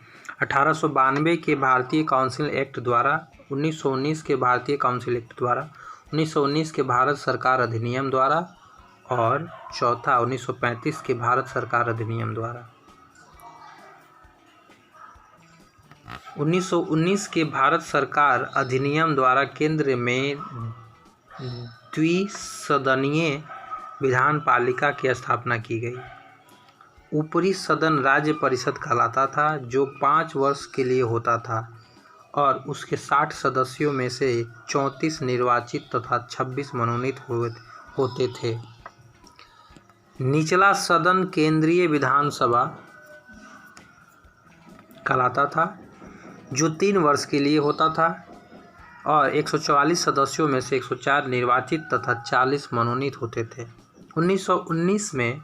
1892 के भारतीय काउंसिल एक्ट द्वारा, 1919 के भारतीय काउंसिल एक्ट द्वारा, 1919 के भारत सरकार अधिनियम द्वारा और चौथा 1935 के भारत सरकार अधिनियम द्वारा। 1919 के भारत सरकार अधिनियम द्वारा केंद्र में द्विसदनीय विधान पालिका की स्थापना की गई। ऊपरी सदन राज्य परिषद कहलाता था, जो 5 वर्ष के लिए होता था और उसके 60 सदस्यों में से 34 निर्वाचित तथा 26 मनोनीत होते थे। निचला सदन केंद्रीय विधानसभा कहलाता था, जो 3 वर्ष के लिए होता था और 144 सदस्यों में से 104 निर्वाचित तथा 40 मनोनीत होते थे। 1919 में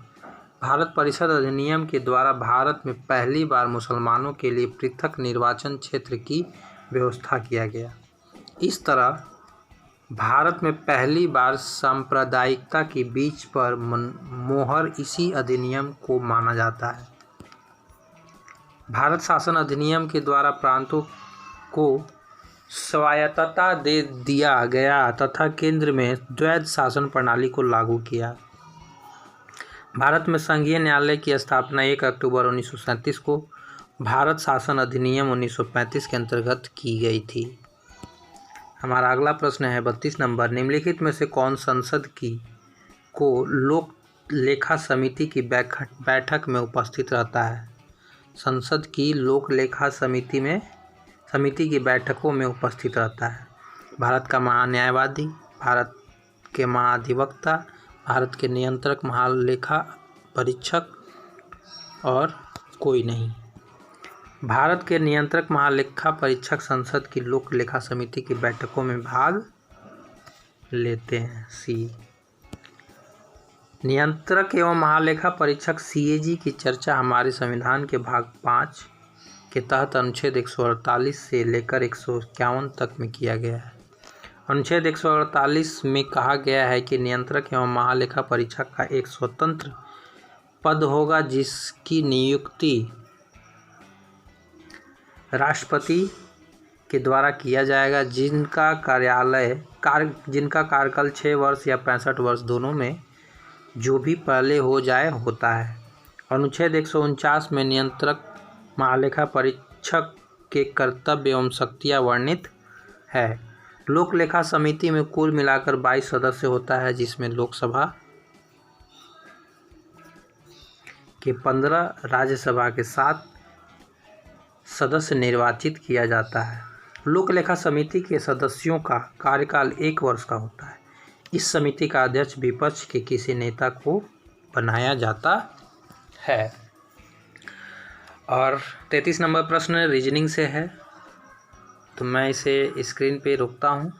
भारत परिषद अधिनियम के द्वारा भारत में पहली बार मुसलमानों के लिए पृथक निर्वाचन क्षेत्र की व्यवस्था किया गया। इस तरह भारत में पहली बार सांप्रदायिकता की बीच पर मोहर इसी अधिनियम को माना जाता है। भारत शासन अधिनियम के द्वारा प्रांतों को स्वायत्तता दे दिया गया तथा केंद्र में द्वैध शासन प्रणाली को लागू किया। भारत में संघीय न्यायालय की स्थापना 1 अक्टूबर 1937 को भारत शासन अधिनियम 1935 के अंतर्गत की गई थी। हमारा अगला प्रश्न है 32 नंबर। निम्नलिखित में से कौन संसद को लोक लेखा समिति की बैठक में उपस्थित रहता है? संसद की लोक लेखा समिति की बैठकों में उपस्थित रहता है भारत का महान्यायवादी, भारत के महाधिवक्ता, भारत के नियंत्रक महालेखा परीक्षक और कोई नहीं। भारत के नियंत्रक महालेखा परीक्षक संसद की लोक लेखा समिति की बैठकों में भाग लेते हैं। सी। नियंत्रक एवं महालेखा परीक्षक CAG की चर्चा हमारे संविधान के भाग 5 के तहत अनुच्छेद 148 से लेकर 151 तक में किया गया है। अनुच्छेद 148 में कहा गया है कि नियंत्रक एवं महालेखा परीक्षक का एक स्वतंत्र पद होगा, जिसकी नियुक्ति राष्ट्रपति के द्वारा किया जाएगा, जिनका कार्यकाल 6 वर्ष या 65 वर्ष दोनों में जो भी पहले हो जाए होता है। अनुच्छेद 149 में नियंत्रक महालेखा परीक्षक के कर्तव्य एवं शक्तियाँ वर्णित है। लोक लेखा समिति में कुल मिलाकर 22 सदस्य होता है, जिसमें लोकसभा के 15, राज्यसभा के 7 सदस्य निर्वाचित किया जाता है। लोक लेखा समिति के सदस्यों का कार्यकाल 1 वर्ष का होता है। इस समिति का अध्यक्ष विपक्ष के किसी नेता को बनाया जाता है। और 33 नंबर प्रश्न रीजनिंग से है, तो मैं इसे स्क्रीन पे रोकता हूँ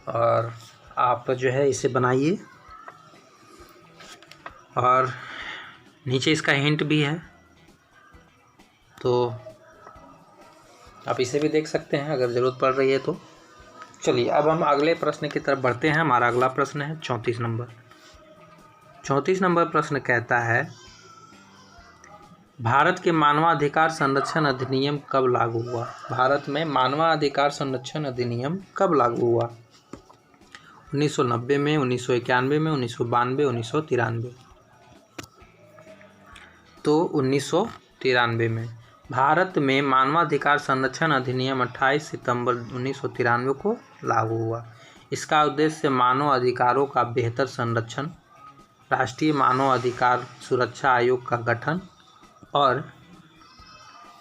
और आप जो है इसे बनाइए और नीचे इसका हिंट भी है, तो आप इसे भी देख सकते हैं अगर ज़रूरत पड़ रही है तो। चलिए अब हम अगले प्रश्न की तरफ बढ़ते हैं। हमारा अगला प्रश्न है 34 नंबर। 34 नंबर प्रश्न कहता है, भारत के मानवाधिकार संरक्षण अधिनियम कब लागू हुआ? भारत में मानवाधिकार संरक्षण अधिनियम कब लागू हुआ? 1990 में, 1991 में, 1992, 1993? तो 1993 में। भारत में मानवाधिकार संरक्षण अधिनियम 28 सितंबर 1993 को लागू हुआ। इसका उद्देश्य मानव अधिकारों का बेहतर संरक्षण, राष्ट्रीय मानव अधिकार सुरक्षा आयोग का गठन और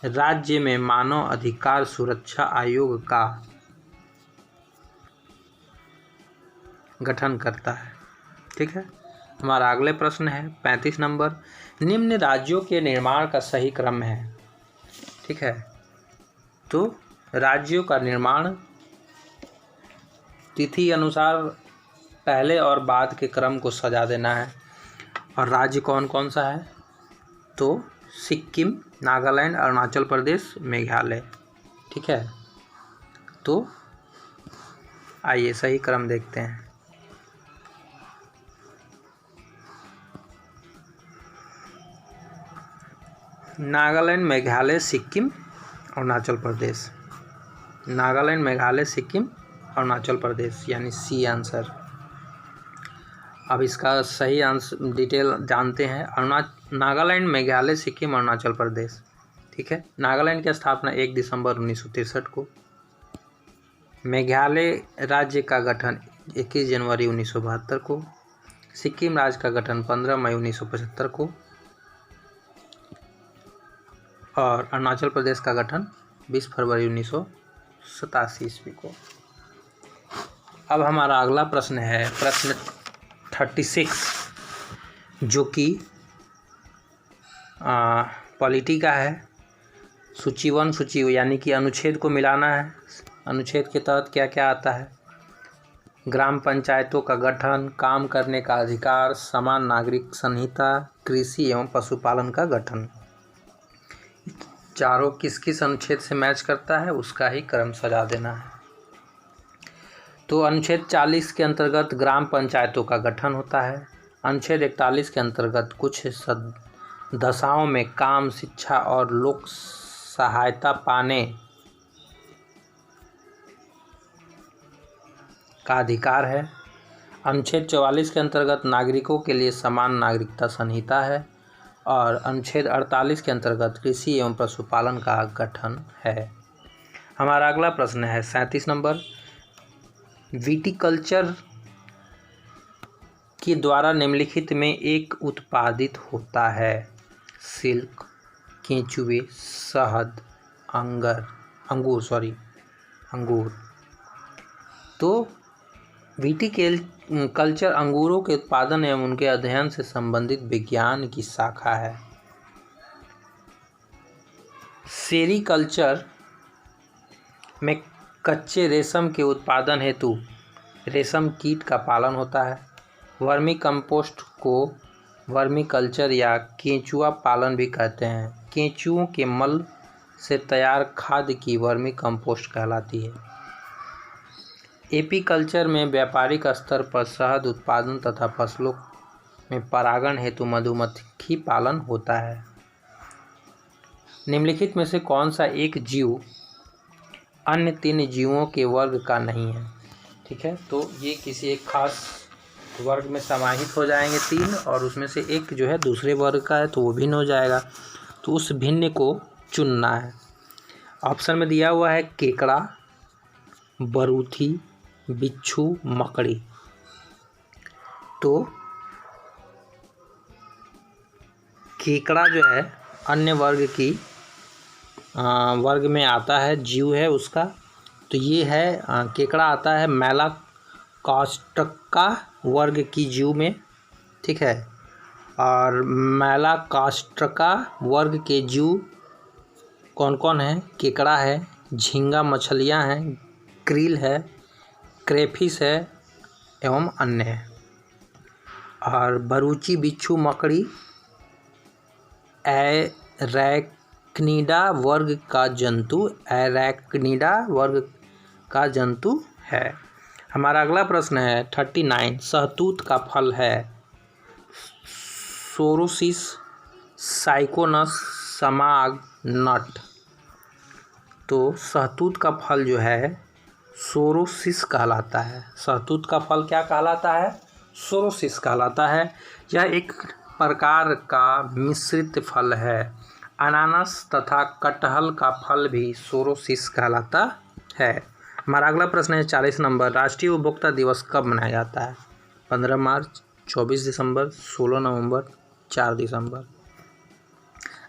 राज्य में मानव अधिकार सुरक्षा आयोग का गठन करता है। ठीक है। हमारा अगले प्रश्न है 35 नंबर। निम्न राज्यों के निर्माण का सही क्रम है। ठीक है, तो राज्यों का निर्माण तिथि अनुसार पहले और बाद के क्रम को सजा देना है। और राज्य कौन कौन सा है? तो सिक्किम, नागालैंड, अरुणाचल प्रदेश, मेघालय। ठीक है, तो आइए सही क्रम देखते हैं। नागालैंड, मेघालय, सिक्किम, अरुणाचल प्रदेश। नागालैंड, मेघालय, सिक्किम, अरुणाचल प्रदेश, यानी सी आंसर। अब इसका सही आंसर डिटेल जानते हैं। नागालैंड, मेघालय, सिक्किम, अरुणाचल प्रदेश। ठीक है। नागालैंड की स्थापना 1 दिसंबर 1963 को। मेघालय राज्य का गठन 21 जनवरी 1972 को। सिक्किम राज्य का गठन 15 मई 1975 को। और अरुणाचल प्रदेश का गठन 20 फरवरी 1987 ईस्वी को। अब हमारा अगला प्रश्न है प्रश्न 36, जो कि पॉलिटी का है। सूची 1 सूची यानी कि अनुच्छेद को मिलाना है। अनुच्छेद के तहत क्या क्या आता है? ग्राम पंचायतों का गठन, काम करने का अधिकार, समान नागरिक संहिता, कृषि एवं पशुपालन का गठन। चारों किस किस अनुच्छेद से मैच करता है उसका ही क्रम सजा देना है। तो अनुच्छेद 40 के अंतर्गत ग्राम पंचायतों का गठन होता है। अनुच्छेद 41 के अंतर्गत कुछ दशाओं में काम, शिक्षा और लोक सहायता पाने का अधिकार है। अनुच्छेद 44 के अंतर्गत नागरिकों के लिए समान नागरिकता संहिता है और अनुच्छेद 48 के अंतर्गत कृषि एवं पशुपालन का गठन है। हमारा अगला प्रश्न है 37 नंबर, विटिकल्चर के द्वारा निम्नलिखित में एक उत्पादित होता है? सिल्क, केंचुए, शहद, अंगूर। तो विटिकल्चर अंगूरों के उत्पादन एवं उनके अध्ययन से संबंधित विज्ञान की शाखा है। सेरीकल्चर में कच्चे रेशम के उत्पादन हेतु रेशम कीट का पालन होता है। वर्मी कंपोस्ट को वर्मी कल्चर या केंचुआ पालन भी कहते हैं। केंचुओं के मल से तैयार खाद की वर्मी कंपोस्ट कहलाती है। एपीकल्चर में व्यापारिक स्तर पर शहद उत्पादन तथा फसलों में परागण हेतु मधुमक्खी पालन होता है। निम्नलिखित में से कौन सा एक जीव अन्य 3 जीवों के वर्ग का नहीं है? ठीक है, तो ये किसी एक खास वर्ग में समाहित हो जाएंगे 3 और उसमें से एक जो है दूसरे वर्ग का है तो वो भिन्न हो जाएगा। तो उस भिन्न को चुनना है। ऑप्शन में दिया हुआ है केकड़ा, बरूथी, बिच्छू, मकड़ी। तो केकड़ा जो है अन्य वर्ग में आता है, जीव है उसका। तो ये है केकड़ा आता है मैलाकॉस्ट्रका वर्ग की जीव में। ठीक है, और मैलाकॉस्ट्रका वर्ग के जीव कौन कौन है? केकड़ा है, झींगा मछलियां हैं, क्रील है, क्रेफिश है एवं अन्य है। और बरूची, बिच्छू, मकड़ी एरैक्निडा वर्ग का जंतु है। हमारा अगला प्रश्न है 39, शहतूत का फल है? सोरोसिस, साइकोनस, समाग, नट। तो शहतूत का फल जो है सोरोसिस कहलाता है। शहतूत का फल क्या कहलाता है? सोरोसिस कहलाता है। यह एक प्रकार का मिश्रित फल है। अनानास तथा कटहल का फल भी सोरोसिस कहलाता है। हमारा अगला प्रश्न है 40 नंबर, राष्ट्रीय उपभोक्ता दिवस कब मनाया जाता है? 15 मार्च, 24 दिसंबर, 16 नवंबर, 4 दिसंबर।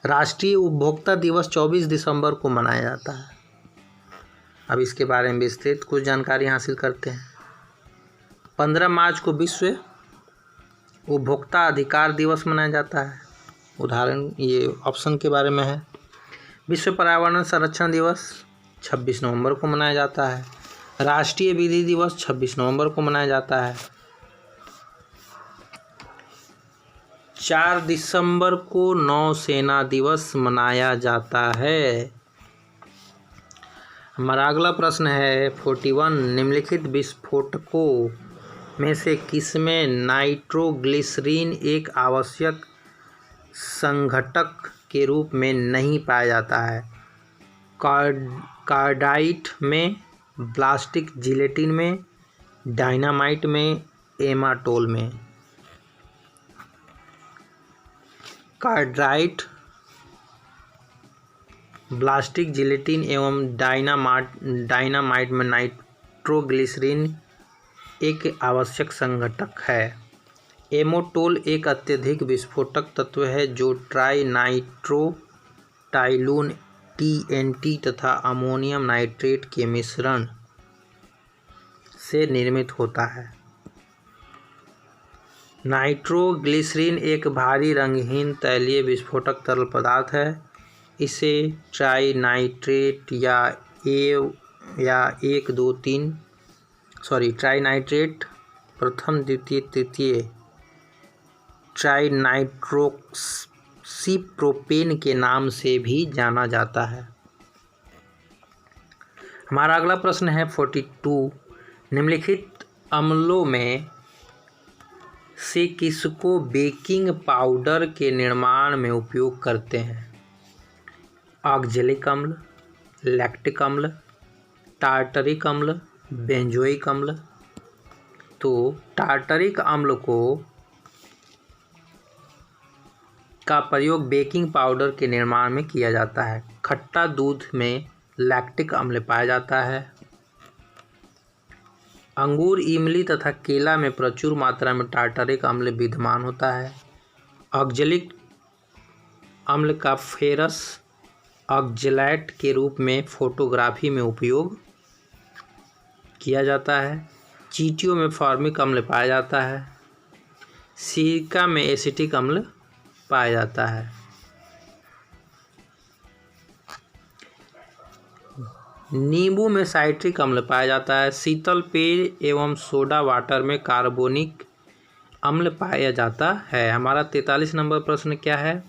राष्ट्रीय उपभोक्ता दिवस 24 दिसंबर को मनाया जाता है। अब इसके बारे में विस्तृत कुछ जानकारी हासिल करते हैं। 15 मार्च को विश्व उपभोक्ता अधिकार दिवस मनाया जाता है। उदाहरण ये ऑप्शन के बारे में है। विश्व पर्यावरण संरक्षण दिवस 26 नवंबर को मनाया जाता है। राष्ट्रीय विधि दिवस 26 नवंबर को मनाया जाता है। 4 दिसंबर को नौसेना दिवस मनाया जाता है। हमारा अगला प्रश्न है 41, निम्नलिखित विस्फोटकों में से किसमें नाइट्रोग्लिसरीन एक आवश्यक संघटक के रूप में नहीं पाया जाता है? कार्डाइट में, प्लास्टिक जिलेटिन में, डायनामाइट में, एमाटोल में। कार्डाइट, प्लास्टिक जिलेटिन एवं डायनामाइट में नाइट्रोग्लिसरीन एक आवश्यक संघटक है। एमाटोल एक अत्यधिक विस्फोटक तत्व है जो टाइलून TNT तथा अमोनियम नाइट्रेट के मिश्रण से निर्मित होता है। नाइट्रोग्लिसरीन एक भारी रंगहीन तैलीय विस्फोटक तरल पदार्थ है। इसे ट्राइनाइट्रेट ट्राइनाइट्रेट प्रथम द्वितीय तृतीय ट्राइनाइट्रोक्सीप्रोपेन के नाम से भी जाना जाता है। हमारा अगला प्रश्न है 42। निम्नलिखित अम्लों में से किसको बेकिंग पाउडर के निर्माण में उपयोग करते हैं? ऑक्जेलिक अम्ल, लैक्टिक अम्ल, टार्टरिक अम्ल, बेंजोइक अम्ल। तो टार्टरिक अम्ल का प्रयोग बेकिंग पाउडर के निर्माण में किया जाता है। खट्टा दूध में लैक्टिक अम्ल पाया जाता है। अंगूर, इमली तथा केला में प्रचुर मात्रा में टार्टरिक अम्ल विद्यमान होता है। ऑक्जेलिक अम्ल का फेरस ऑक्जेलाइट के रूप में फोटोग्राफी में उपयोग किया जाता है। चींटियों में फॉर्मिक अम्ल पाया जाता है। सिरका में एसिटिक अम्ल पाया जाता है। नींबू में साइट्रिक अम्ल पाया जाता है। शीतल पेय एवं सोडा वाटर में कार्बोनिक अम्ल पाया जाता है। हमारा 43 नंबर प्रश्न क्या है?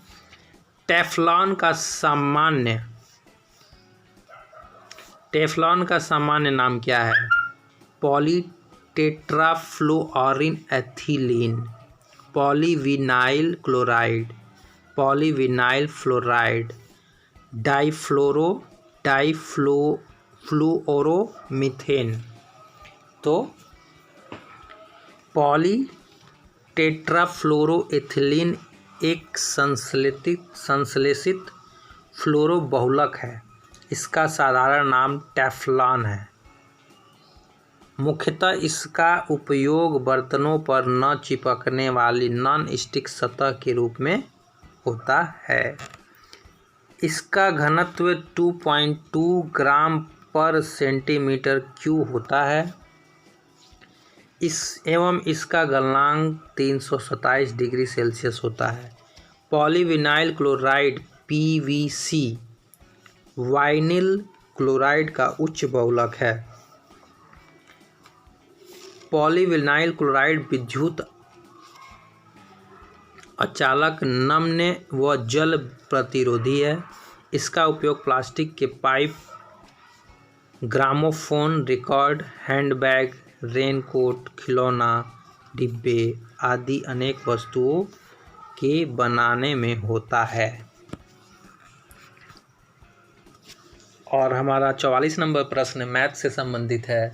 टेफ्लॉन का सामान्य नाम क्या है? Polytetrafluoroethylene, polyvinyl chloride, polyvinyl fluoride, difluoromethane. तो पॉलीटेट्राफ्लोरोएथिलीन एक संश्लेषित फ्लोरोबहुलक है। इसका साधारण नाम टेफ्लॉन है। मुख्यतः इसका उपयोग बर्तनों पर न चिपकने वाली नॉन स्टिक सतह के रूप में होता है। इसका घनत्व 2.2 ग्राम पर सेंटीमीटर क्यूब होता है। इसका गलनांक 327 डिग्री सेल्सियस होता है। Polyvinyl chloride PVC vinyl chloride का उच्च बहुलक है। पॉलीविनाइल क्लोराइड विद्युत अचालक, नम्य व जल प्रतिरोधी है। इसका उपयोग प्लास्टिक के pipe, gramophone, record, handbag, raincoat, खिलौना, डिब्बे आदि अनेक वस्तुओं के बनाने में होता है। और हमारा 44 नंबर प्रश्न मैथ से संबंधित है,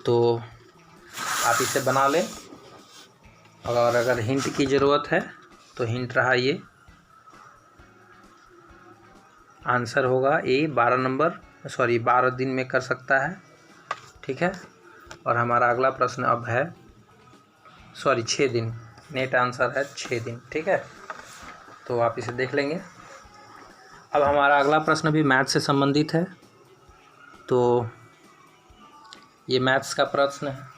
तो आप इसे बना लें। और अगर हिंट की ज़रूरत है तो हिंट रहा, ये आंसर होगा ए 12 दिन में कर सकता है। ठीक है। और हमारा अगला प्रश्न अब है 6 दिन। नेट आंसर है 6 दिन। ठीक है, तो आप इसे देख लेंगे। अब हमारा अगला प्रश्न भी मैथ से संबंधित है, तो ये मैथ्स का प्रश्न है।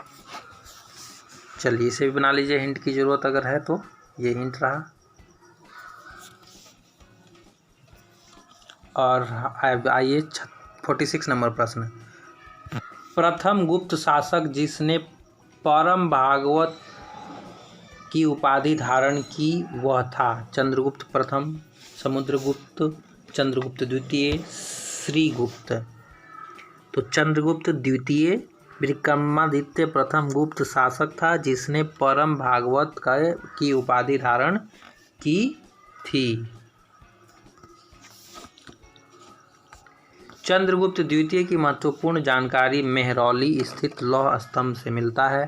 चलिए इसे भी बना लीजिए, हिंट की ज़रूरत अगर है तो। ये हिंट रहा। और आइए 46 नंबर प्रश्न। प्रथम गुप्त शासक जिसने परम भागवत की उपाधि धारण की वह था? चंद्रगुप्त प्रथम, समुद्रगुप्त, चंद्रगुप्त द्वितीय, श्रीगुप्त। तो चंद्रगुप्त द्वितीय विक्रमादित्य प्रथम गुप्त शासक था जिसने परम भागवत की उपाधि धारण की थी। चंद्रगुप्त द्वितीय की महत्वपूर्ण जानकारी मेहरौली स्थित लौह स्तंभ से मिलता है।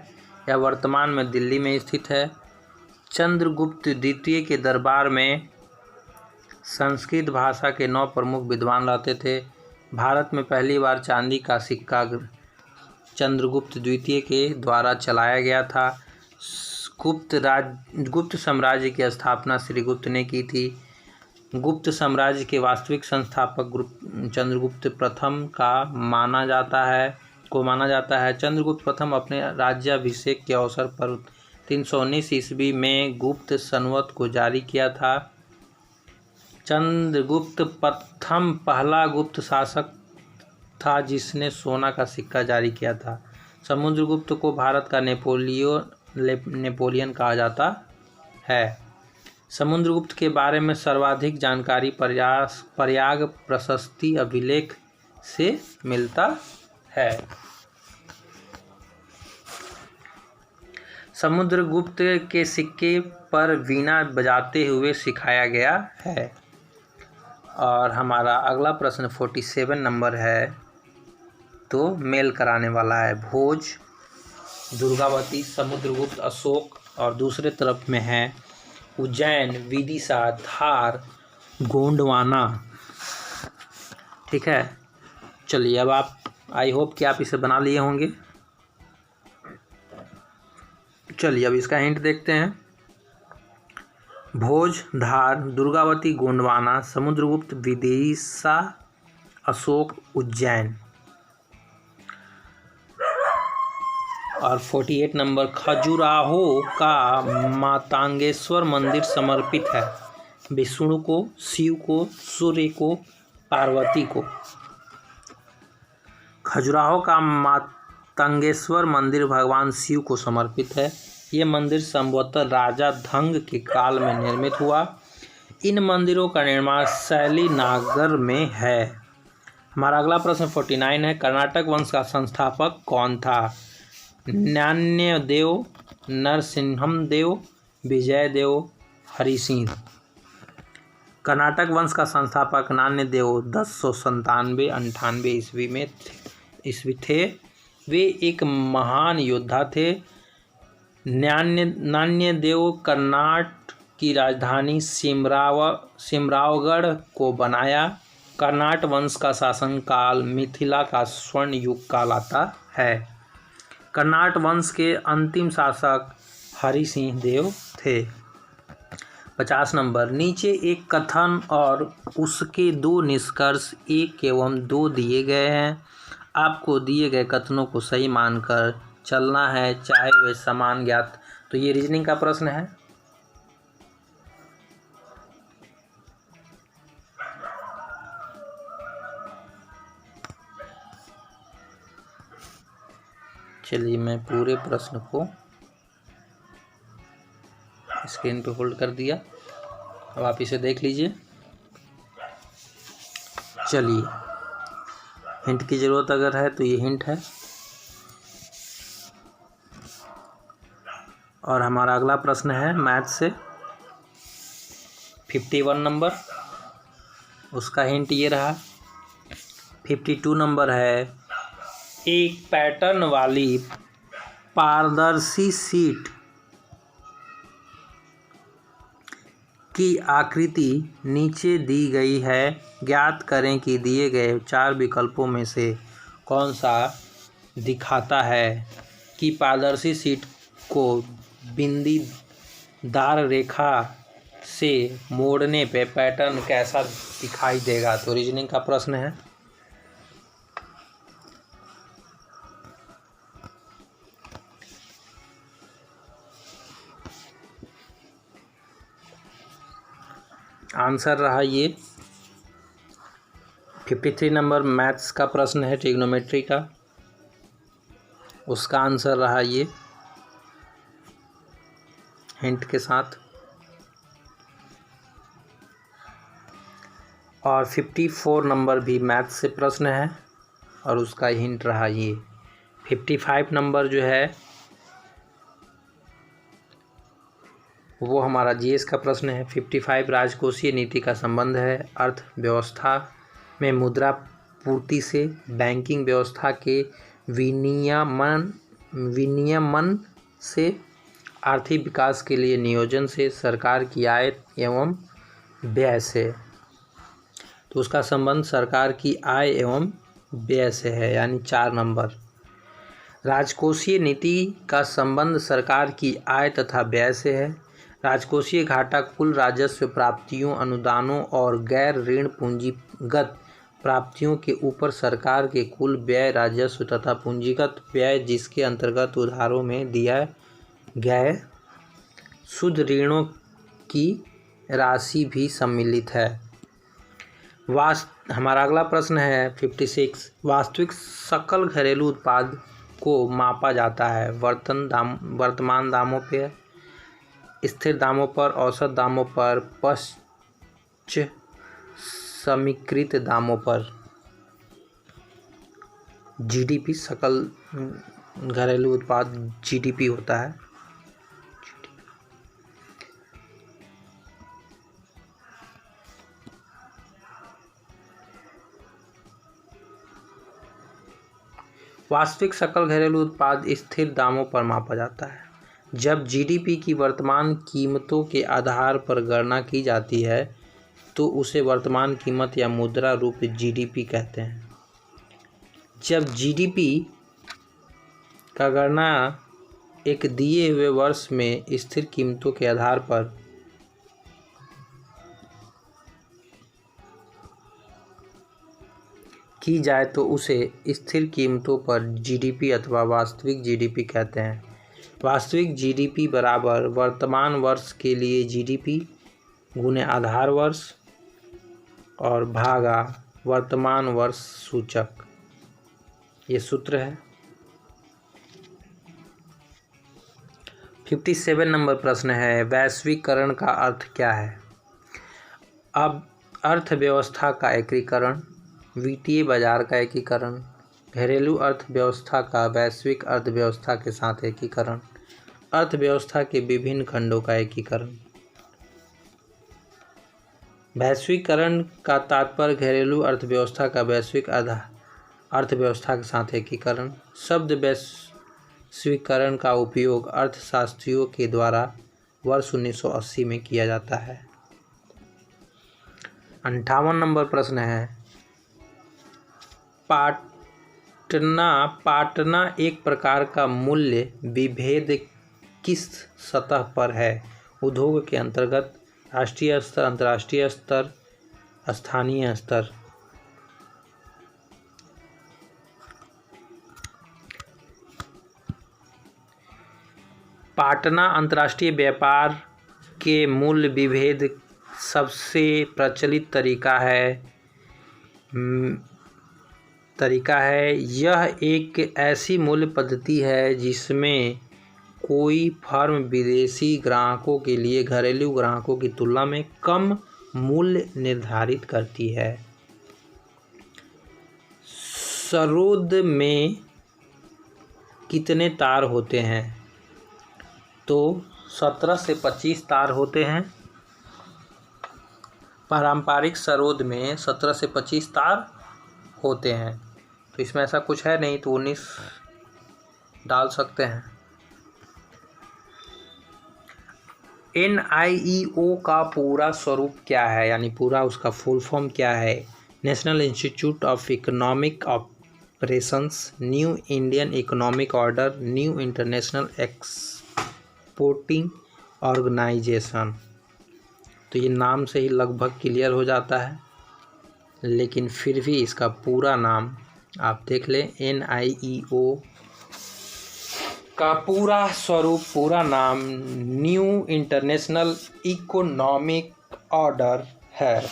यह वर्तमान में दिल्ली में स्थित है। चंद्रगुप्त द्वितीय के दरबार में संस्कृत भाषा के 9 प्रमुख विद्वान रहते थे। भारत में पहली बार चांदी का सिक्का चंद्रगुप्त द्वितीय के द्वारा चलाया गया था। गुप्त साम्राज्य की स्थापना श्रीगुप्त ने की थी। गुप्त साम्राज्य के वास्तविक संस्थापक चंद्रगुप्त प्रथम माना जाता है। चंद्रगुप्त प्रथम अपने राज्याभिषेक के अवसर पर 319 ईस्वी में गुप्त संवत को जारी किया था। चंद्रगुप्त प्रथम पहला गुप्त शासक था जिसने सोना का सिक्का जारी किया था। समुद्रगुप्त को भारत का नेपोलियन कहा जाता है। समुद्रगुप्त के बारे में सर्वाधिक जानकारी प्रयाग प्रशस्ति अभिलेख से मिलता है। समुद्रगुप्त के सिक्के पर वीणा बजाते हुए सिखाया गया है। और हमारा अगला प्रश्न 47 नंबर है, तो मेल कराने वाला है। भोज, दुर्गावती, समुद्रगुप्त, अशोक और दूसरे तरफ में है उज्जैन, विदिशा, धार, गोंडवाना। ठीक है, चलिए अब आप, आई होप कि आप इसे बना लिए होंगे। चलिए अब इसका हिंट देखते हैं। भोज, धार, दुर्गावती, गोंडवाना, समुद्रगुप्त, विदिशा, अशोक, उज्जैन। और 48 नंबर, खजुराहो का मातंगेश्वर मंदिर समर्पित है। विष्णु को, शिव को, सूर्य को, पार्वती को। खजुराहो का मातंगेश्वर मंदिर भगवान शिव को समर्पित है। ये मंदिर संभवतः राजा धंग के काल में निर्मित हुआ। इन मंदिरों का निर्माण शैली नागर में है। हमारा अगला प्रश्न 49 है, कर्नाटक वंश का संस्थापक कौन था? नान्यदेव, नरसिंहमदेव, विजयदेव, हरिसिंह। कर्नाटक वंश का संस्थापक नान्यदेव 1097-98 ईस्वी थे। वे एक महान योद्धा थे। नान्यदेव कर्नाट की राजधानी सिमरावगढ़ को बनाया। कर्नाट वंश का शासनकाल मिथिला का स्वर्ण युग कहलाता है। कर्नाट वंश के अंतिम शासक हरिसिंह देव थे। 50 नंबर, नीचे एक कथन और उसके 2 निष्कर्ष 1 एवं 2 दिए गए हैं। आपको दिए गए कथनों को सही मानकर चलना है, चाहे वे समान ज्ञात। तो ये रीजनिंग का प्रश्न है। चलिए मैं पूरे प्रश्न को स्क्रीन पे होल्ड कर दिया, अब आप इसे देख लीजिए। चलिए, हिंट की ज़रूरत अगर है तो ये हिंट है। और हमारा अगला प्रश्न है मैथ से 51 नंबर, उसका हिंट ये रहा। 52 नंबर है, एक पैटर्न वाली पारदर्शी शीट की आकृति नीचे दी गई है। ज्ञात करें कि दिए गए 4 विकल्पों में से कौन सा दिखाता है कि पारदर्शी शीट को बिंदीदार रेखा से मोड़ने पे पैटर्न कैसा दिखाई देगा। तो रीजनिंग का प्रश्न है। आंसर रहा ये 53 नंबर मैथ्स का प्रश्न है, ट्रिग्नोमेट्री का, उसका आंसर रहा ये हिंट के साथ। और 54 नंबर भी मैथ्स से प्रश्न है और उसका हिंट रहा ये। 55 नंबर जो है वो हमारा जीएस का प्रश्न है। 55 राजकोषीय नीति का संबंध है अर्थव्यवस्था में मुद्रा पूर्ति से, बैंकिंग व्यवस्था के विनियमन से, आर्थिक विकास के लिए नियोजन से, सरकार की आय एवं व्यय से। तो उसका संबंध सरकार की आय एवं व्यय से है, यानी 4 नंबर। राजकोषीय नीति का संबंध सरकार की आय तथा व्यय से है। राजकोषीय घाटा कुल राजस्व प्राप्तियों, अनुदानों और गैर ऋण पूंजीगत प्राप्तियों के ऊपर सरकार के कुल व्यय, राजस्व तथा पूंजीगत व्यय जिसके अंतर्गत उधारों में दिया गए शुद्ध ऋणों की राशि भी सम्मिलित है। हमारा अगला प्रश्न है 56। वास्तविक सकल घरेलू उत्पाद को मापा जाता है वर्तमान दामों पर, स्थिर दामों पर, औसत दामों पर, पश्च समीकृत दामों पर। जीडीपी सकल घरेलू उत्पाद जीडीपी होता है। वास्तविक सकल घरेलू उत्पाद स्थिर दामों पर मापा जाता है। जब जीडीपी की वर्तमान कीमतों के आधार पर गणना की जाती है तो उसे वर्तमान कीमत या मुद्रा रूप जीडीपी कहते हैं। जब जीडीपी का गणना एक दिए हुए वर्ष में स्थिर कीमतों के आधार पर की जाए तो उसे स्थिर कीमतों पर जीडीपी अथवा वास्तविक जीडीपी कहते हैं। वास्तविक जीडीपी बराबर वर्तमान वर्ष के लिए जीडीपी गुने आधार वर्ष और भागा वर्तमान वर्ष सूचक, ये सूत्र है। 57 नंबर प्रश्न है वैश्वीकरण का अर्थ क्या है? अब अर्थव्यवस्था का एकीकरण, वित्तीय बाजार का एकीकरण, घरेलू अर्थव्यवस्था का वैश्विक अर्थव्यवस्था के साथ एकीकरण, अर्थव्यवस्था के विभिन्न खंडों का एकीकरण। वैश्वीकरण का तात्पर्य घरेलू अर्थव्यवस्था का वैश्विक अर्थव्यवस्था के साथ एकीकरण। शब्द वैश्वीकरण का उपयोग अर्थशास्त्रियों के द्वारा वर्ष 1980 में किया जाता है। 58 नंबर प्रश्न है पाटना एक प्रकार का मूल्य विभेद किस सतह पर है? उद्योग के अंतर्गत, राष्ट्रीय स्तर, अंतर्राष्ट्रीय स्तर, स्थानीय स्तर। पाटना अंतर्राष्ट्रीय व्यापार के मूल्य विभेद सबसे प्रचलित तरीका है। यह एक ऐसी मूल्य पद्धति है जिसमें कोई फर्म विदेशी ग्राहकों के लिए घरेलू ग्राहकों की तुलना में कम मूल्य निर्धारित करती है। सरोद में कितने तार होते हैं? तो 17 से 25 तार होते हैं। पारंपरिक सरोद में 17 से 25 तार होते हैं, तो इसमें ऐसा कुछ है नहीं, तो 19 डाल सकते हैं। NIEO का पूरा स्वरूप क्या है, यानी पूरा उसका फुल फॉर्म क्या है? National institute of economic operations, new Indian economic order, new international exporting organisation. तो ये नाम से ही लगभग क्लियर हो जाता है, लेकिन फिर भी इसका पूरा नाम आप देख लें। NIEO का पूरा स्वरूप, पूरा नाम न्यू इंटरनेशनल इकोनॉमिक ऑर्डर है।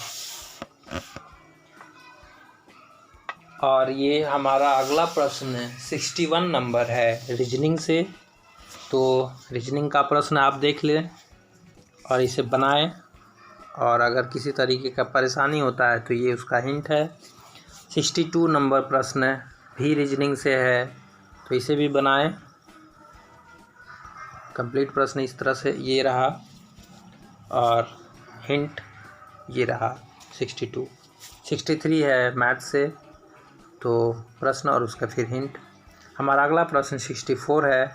और ये हमारा अगला प्रश्न 61 नंबर है रीजनिंग से। तो रीजनिंग का प्रश्न आप देख लें और इसे बनाएं, और अगर किसी तरीके का परेशानी होता है तो ये उसका हिंट है। 62 नंबर प्रश्न भी रीजनिंग से है, तो इसे भी बनाएं। कंप्लीट प्रश्न इस तरह से ये रहा और हिंट ये रहा 62। 63 है मैथ से, तो प्रश्न और उसका फिर हिंट। हमारा अगला प्रश्न 64 है।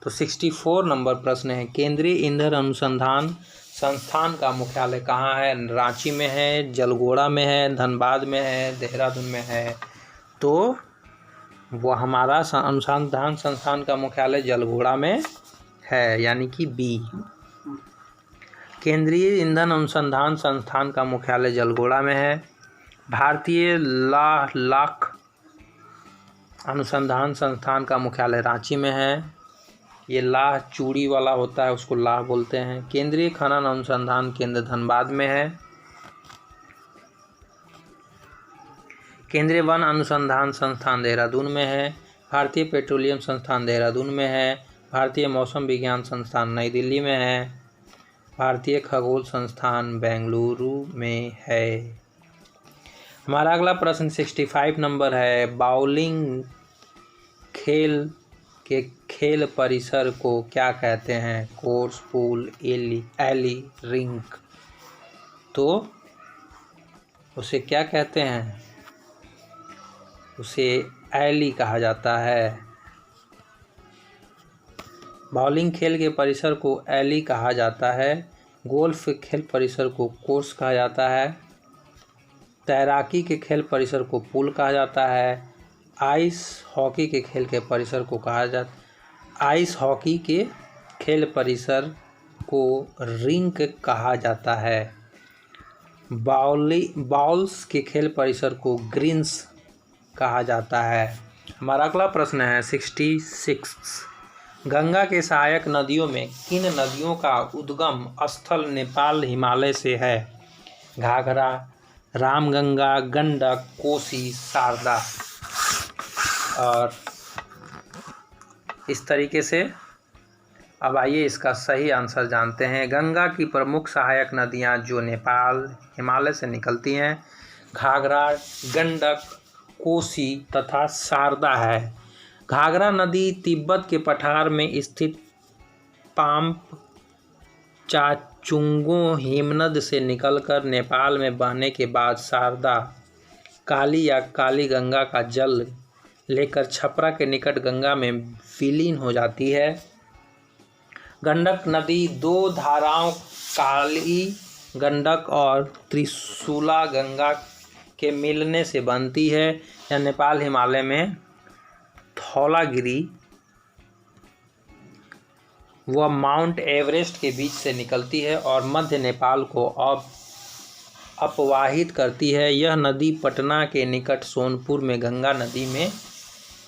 तो 64 नंबर प्रश्न है केंद्रीय ईंधन अनुसंधान संस्थान का मुख्यालय कहाँ है? रांची में है, जलगोड़ा में है, धनबाद में है, देहरादून में है। तो वो हमारा अनुसंधान संस्थान का मुख्यालय जलगोड़ा में है, यानी कि बी। केंद्रीय ईंधन अनुसंधान संस्थान का मुख्यालय जलगोड़ा में है। भारतीय लाख अनुसंधान संस्थान का मुख्यालय रांची में है। ये लाह चूड़ी वाला होता है, उसको लाह बोलते हैं। केंद्रीय खनन अनुसंधान केंद्र धनबाद में है। केंद्रीय वन अनुसंधान संस्थान देहरादून में है। भारतीय पेट्रोलियम संस्थान देहरादून में है। भारतीय मौसम विज्ञान संस्थान नई दिल्ली में है। भारतीय खगोल संस्थान बेंगलुरु में है। हमारा अगला प्रश्न 65 नंबर है। बाउलिंग खेल के खेल परिसर को क्या कहते हैं? Course, pool, alley, rink. तो उसे क्या कहते हैं? उसे एली कहा जाता है। बाउलिंग खेल के परिसर को एली कहा जाता है। गोल्फ खेल परिसर को कोर्स कहा जाता है। तैराकी के खेल परिसर को पूल कहा जाता है। आइस हॉकी के खेल के परिसर को आइस हॉकी के खेल परिसर को रिंक कहा जाता है। बाउल्स के खेल परिसर को ग्रीन्स कहा जाता है। हमारा अगला प्रश्न है 66। गंगा के सहायक नदियों में किन नदियों का उद्गम स्थल नेपाल हिमालय से है? घाघरा, रामगंगा, गंडक, कोसी, शारदा। और इस तरीके से अब आइए इसका सही आंसर जानते हैं। गंगा की प्रमुख सहायक नदियां जो नेपाल हिमालय से निकलती हैं, घाघरा, गंडक, कोसी तथा शारदा है। घाघरा नदी तिब्बत के पठार में स्थित पाम्प चाचुंगो हिमनद से निकलकर नेपाल में बहने के बाद शारदा काली या काली गंगा का जल लेकर छपरा के निकट गंगा में विलीन हो जाती है। गंडक नदी दो धाराओं काली गंडक और त्रिशूला गंगा के मिलने से बनती है। यह नेपाल हिमालय में धौलागिरी व माउंट एवरेस्ट के बीच से निकलती है और मध्य नेपाल को अपवाहित करती है। यह नदी पटना के निकट सोनपुर में गंगा नदी में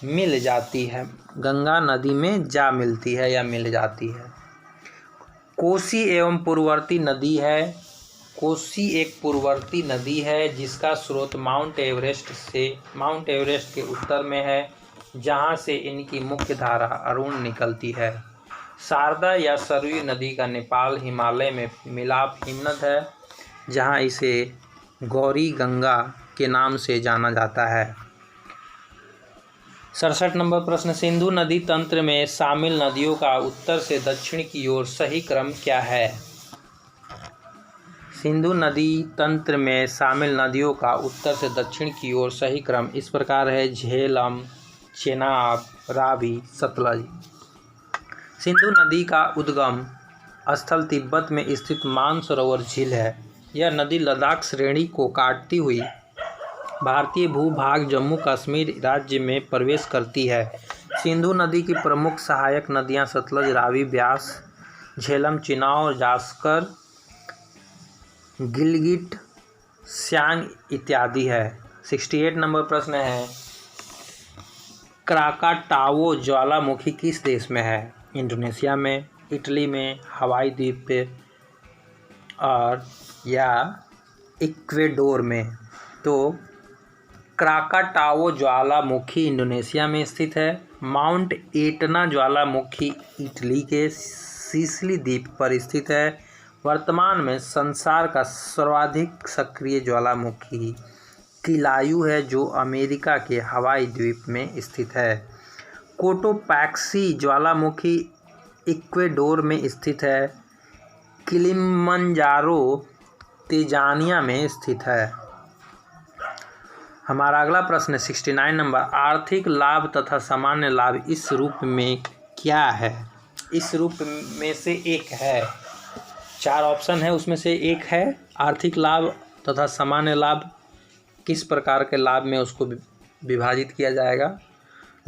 मिल जाती है। गंगा नदी में जा मिलती है या मिल जाती है। कोसी एवं पूर्ववर्ती नदी है। कोसी एक पूर्ववर्ती नदी है जिसका स्रोत माउंट एवरेस्ट के उत्तर में है, जहां से इनकी मुख्य धारा अरुण निकलती है। शारदा या सरयू नदी का नेपाल हिमालय में मिलाप हिमनद है, जहां इसे गौरी गंगा के नाम से जाना जाता है। 67 नंबर प्रश्न। सिंधु नदी तंत्र में शामिल नदियों का उत्तर से दक्षिण की ओर सही क्रम क्या है? सिंधु नदी तंत्र में शामिल नदियों का उत्तर से दक्षिण की ओर सही क्रम इस प्रकार है: झेलम, चेनाब, रावी, सतलज। सिंधु नदी का उद्गम स्थल तिब्बत में स्थित मानसरोवर झील है। यह नदी लद्दाख श्रेणी को काटती हुई भारतीय भूभाग जम्मू कश्मीर राज्य में प्रवेश करती है। सिंधु नदी की प्रमुख सहायक नदियां सतलज, रावी, ब्यास, झेलम, चिनाब, जास्कर, गिलगिट, सियांग इत्यादि है। 68 नंबर प्रश्न है। क्राकाटाओ ज्वालामुखी किस देश में है? इंडोनेशिया में, इटली में, हवाई द्वीप पे और या इक्वेडोर में? तो क्राकाटाओ ज्वालामुखी इंडोनेशिया में स्थित है। माउंट एटना ज्वालामुखी इटली के सिसिली द्वीप पर स्थित है। वर्तमान में संसार का सर्वाधिक सक्रिय ज्वालामुखी किलायू है, जो अमेरिका के हवाई द्वीप में स्थित है। कोटोपैक्सी ज्वालामुखी इक्वेडोर में स्थित है। किलिमंजारो तंजानिया में स्थित है। हमारा अगला प्रश्न 69 नंबर। आर्थिक लाभ तथा सामान्य लाभ इस रूप में क्या है? इस रूप में से एक है। 4 ऑप्शन है, उसमें से एक है आर्थिक लाभ तथा सामान्य लाभ। किस प्रकार के लाभ में उसको विभाजित किया जाएगा?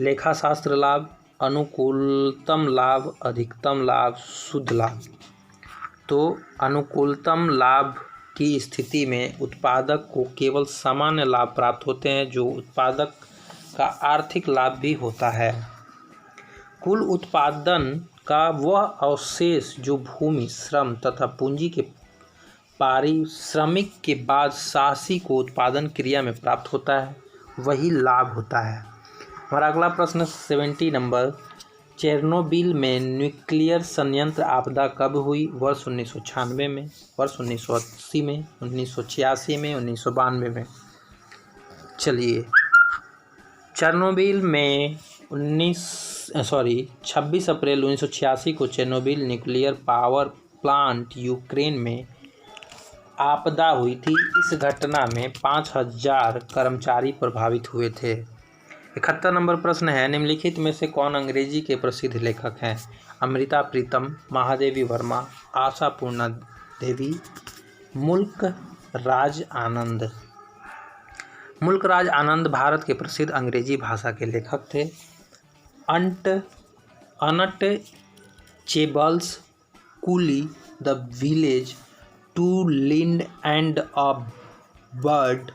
लेखाशास्त्र लाभ, अनुकूलतम लाभ, अधिकतम लाभ, शुद्ध लाभ। तो अनुकूलतम लाभ की स्थिति में उत्पादक को केवल सामान्य लाभ प्राप्त होते हैं, जो उत्पादक का आर्थिक लाभ भी होता है। कुल उत्पादन का वह अवशेष जो भूमि, श्रम तथा पूंजी के पारिश्रमिक के बाद साहसी को उत्पादन क्रिया में प्राप्त होता है, वही लाभ होता है। हमारा अगला प्रश्न 70 नंबर, चेरनोबिल में न्यूक्लियर संयंत्र आपदा कब हुई? वर्ष 1996 में, वर्ष 1980 में, 1986 में, 1992 में। चलिए, चेरनोबिल में 26 अप्रैल 1986 को Chernobyl nuclear power plant Ukraine में आपदा हुई थी। इस घटना में 5000 कर्मचारी प्रभावित हुए थे। 71 नंबर प्रश्न है, निम्नलिखित में से कौन अंग्रेजी के प्रसिद्ध लेखक हैं? अमृता प्रीतम, महादेवी वर्मा, आशापूर्णा देवी, मुल्क राज आनंद। मुल्क राज आनंद भारत के प्रसिद्ध अंग्रेजी भाषा के लेखक थे। Untouchables, coolie, the village, two लिंड and a bird,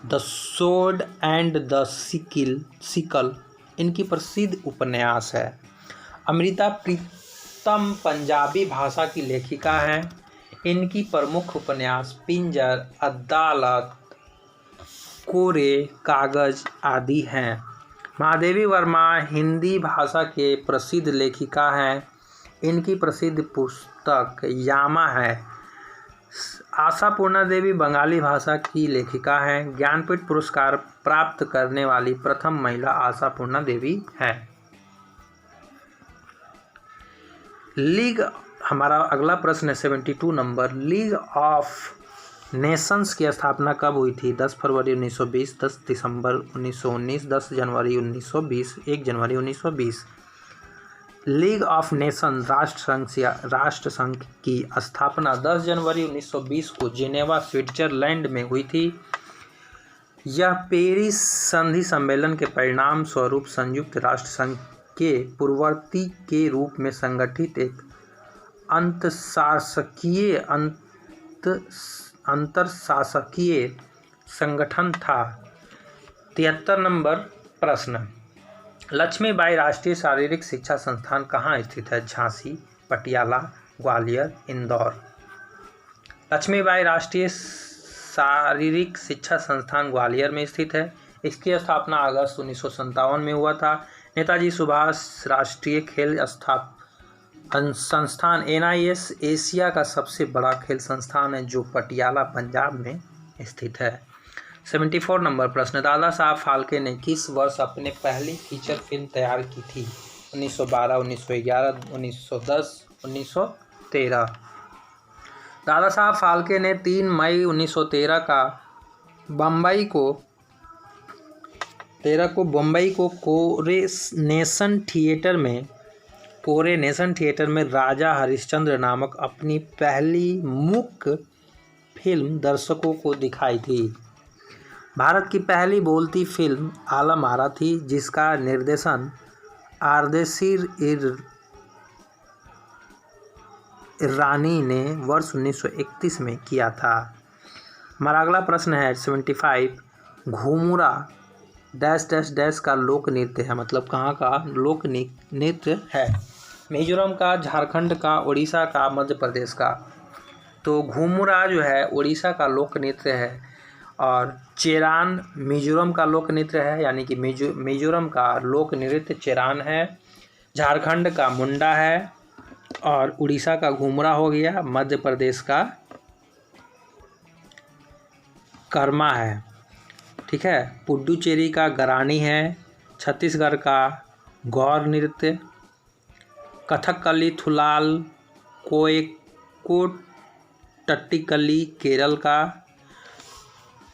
the sword and the sickle इनकी प्रसिद्ध उपन्यास है। अमृता प्रीतम पंजाबी भाषा की लेखिका हैं। इनकी प्रमुख उपन्यास पिंजर, अदालत, कोरे कागज आदि हैं। महादेवी वर्मा हिंदी भाषा के प्रसिद्ध लेखिका हैं। इनकी प्रसिद्ध पुस्तक यामा है। आशापूर्णा देवी बंगाली भाषा की लेखिका हैं। ज्ञानपीठ पुरस्कार प्राप्त करने वाली प्रथम महिला आशापूर्णा देवी हैं। लीग, हमारा अगला प्रश्न है 72 नंबर, लीग ऑफ नेशंस की स्थापना कब हुई थी? 10 फरवरी 1920, 10 दिसंबर 1919, 10 जनवरी 1920, 1 जनवरी 1920। लीग ऑफ नेशन राष्ट्र संघ की स्थापना 10 जनवरी 1920 को जिनेवा, स्विट्जरलैंड में हुई थी। यह पेरिस संधि सम्मेलन के परिणाम स्वरूप संयुक्त राष्ट्र संघ के पूर्ववर्ती के रूप में संगठित एक अंतरशासकीय संगठन था। 73 नंबर प्रश्न, लक्ष्मीबाई राष्ट्रीय शारीरिक शिक्षा संस्थान कहाँ स्थित है? झांसी, पटियाला, ग्वालियर, इंदौर। लक्ष्मीबाई राष्ट्रीय शारीरिक शिक्षा संस्थान ग्वालियर में स्थित है। इसकी स्थापना अगस्त 1957 में हुआ था। नेताजी सुभाष राष्ट्रीय खेल संस्थान NIS एशिया का सबसे बड़ा खेल संस्थान है, जो पटियाला, पंजाब में स्थित है। 74 नंबर प्रश्न, दादा साहब फाल्के ने किस वर्ष अपने पहली फीचर फिल्म तैयार की थी? 1912, 1911, 1910, 1913। दादा साहब फाल्के ने 3 मई 1913 को कोरेनेशन थिएटर में राजा हरिश्चंद्र नामक अपनी पहली मूक फिल्म दर्शकों को दिखाई थी। भारत की पहली बोलती फिल्म आलम आरा थी, जिसका निर्देशन आर्देशिर ईरानी ने वर्ष 1931 में किया था। हमारा अगला प्रश्न है 75, घूमुरा डैश डैश डैश का लोक नृत्य है, मतलब कहाँ का लोक नृत्य है? मिजोरम का, झारखंड का, उड़ीसा का, मध्य प्रदेश का। तो घूमुरा जो है उड़ीसा का लोक नृत्य है और चेरान मिजोरम का लोक नृत्य है, यानी कि मिजोरम का लोक नृत्य चेरान है। झारखंड का मुंडा है और उड़ीसा का घूमुरा हो गया। मध्य प्रदेश का कर्मा है, ठीक है। पुडुचेरी का गरानी है। छत्तीसगढ़ का गौर नृत्य। कथकली थुलाल कोट्टट्टिकली केरल का।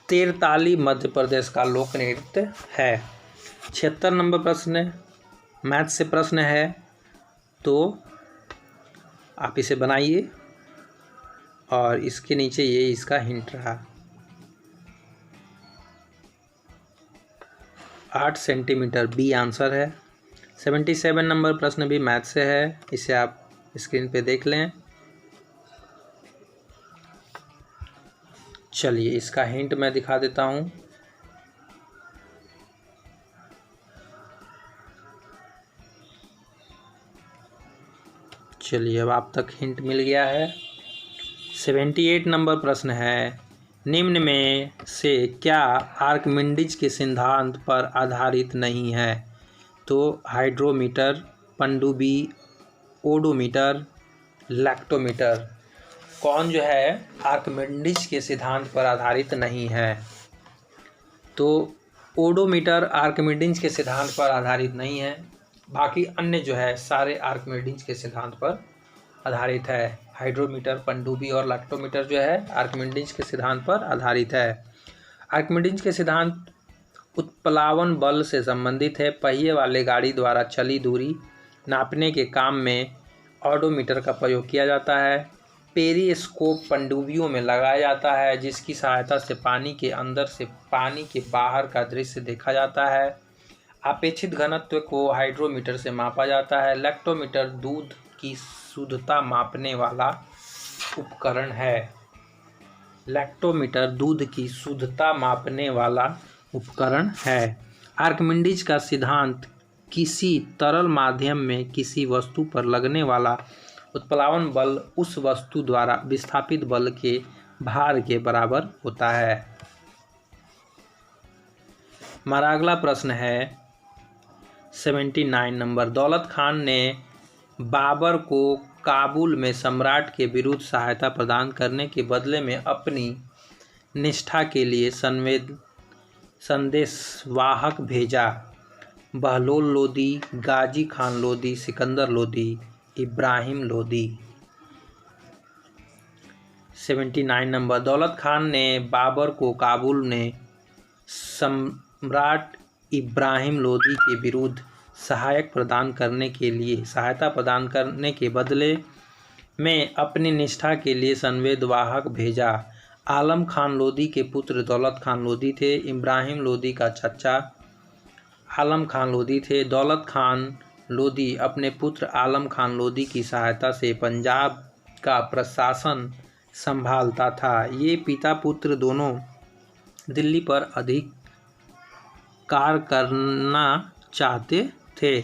तेरताली मध्य प्रदेश का लोक नृत्य है। 76 नंबर प्रश्न मैथ से प्रश्न है, तो आप इसे बनाइए और इसके नीचे ये इसका हिंट रहा। 8 सेंटीमीटर बी आंसर है। 77 नंबर प्रश्न भी मैथ से है, इसे आप स्क्रीन पे देख लें। चलिए इसका हिंट मैं दिखा देता हूँ। चलिए अब आप तक हिंट मिल गया है। 78 नंबर प्रश्न है, निम्न में से क्या आर्किमिडीज के सिद्धांत पर आधारित नहीं है? तो हाइड्रोमीटर, पनडुब्बी, ओडोमीटर, लैक्टोमीटर। कौन जो है आर्किमिडीज के सिद्धांत पर आधारित नहीं है? तो ओडोमीटर आर्किमिडीज के सिद्धांत पर आधारित नहीं है, बाकी अन्य जो है सारे आर्किमिडीज के सिद्धांत पर आधारित है। हाइड्रोमीटर, पनडुब्बी और लैक्टोमीटर जो है आर्किमिडीज के सिद्धांत पर आधारित है। आर्किमिडीज के सिद्धांत उत्प्लावन बल से संबंधित है। पहिए वाले गाड़ी द्वारा चली दूरी नापने के काम में ओडोमीटर का प्रयोग किया जाता है। पेरिस्कोप पनडुब्बियों में लगाया जाता है, जिसकी सहायता से पानी के अंदर से पानी के बाहर का दृश्य देखा जाता है। अपेक्षित घनत्व को हाइड्रोमीटर से मापा जाता है। लैक्टोमीटर दूध की शुद्धता मापने वाला उपकरण है। लैक्टोमीटर दूध की शुद्धता मापने वाला उपकरण है। आर्किमिडीज का सिद्धांत किसी तरल माध्यम में किसी वस्तु पर लगने वाला उत्प्लावन बल उस वस्तु द्वारा विस्थापित बल के भार के बराबर होता है। हमारा अगला प्रश्न है 79 नंबर, दौलत खान ने बाबर को काबुल में सम्राट के विरुद्ध सहायता प्रदान करने के बदले में अपनी निष्ठा के लिए संदेशवाहक भेजा। बहलोल लोदी, गाजी खान लोदी, सिकंदर लोदी, इब्राहिम लोदी। 79 नंबर, दौलत खान ने बाबर को काबुल में सम्राट इब्राहिम लोदी के विरुद्ध सहायता प्रदान करने के बदले में अपनी निष्ठा के लिए संदेशवाहक भेजा। आलम खान लोदी के पुत्र दौलत खान लोदी थे। इब्राहिम लोदी का चचा आलम खान लोदी थे। दौलत खान लोदी अपने पुत्र आलम खान लोदी की सहायता से पंजाब का प्रशासन संभालता था। ये पिता पुत्र दोनों दिल्ली पर अधिकार करना चाहते थे।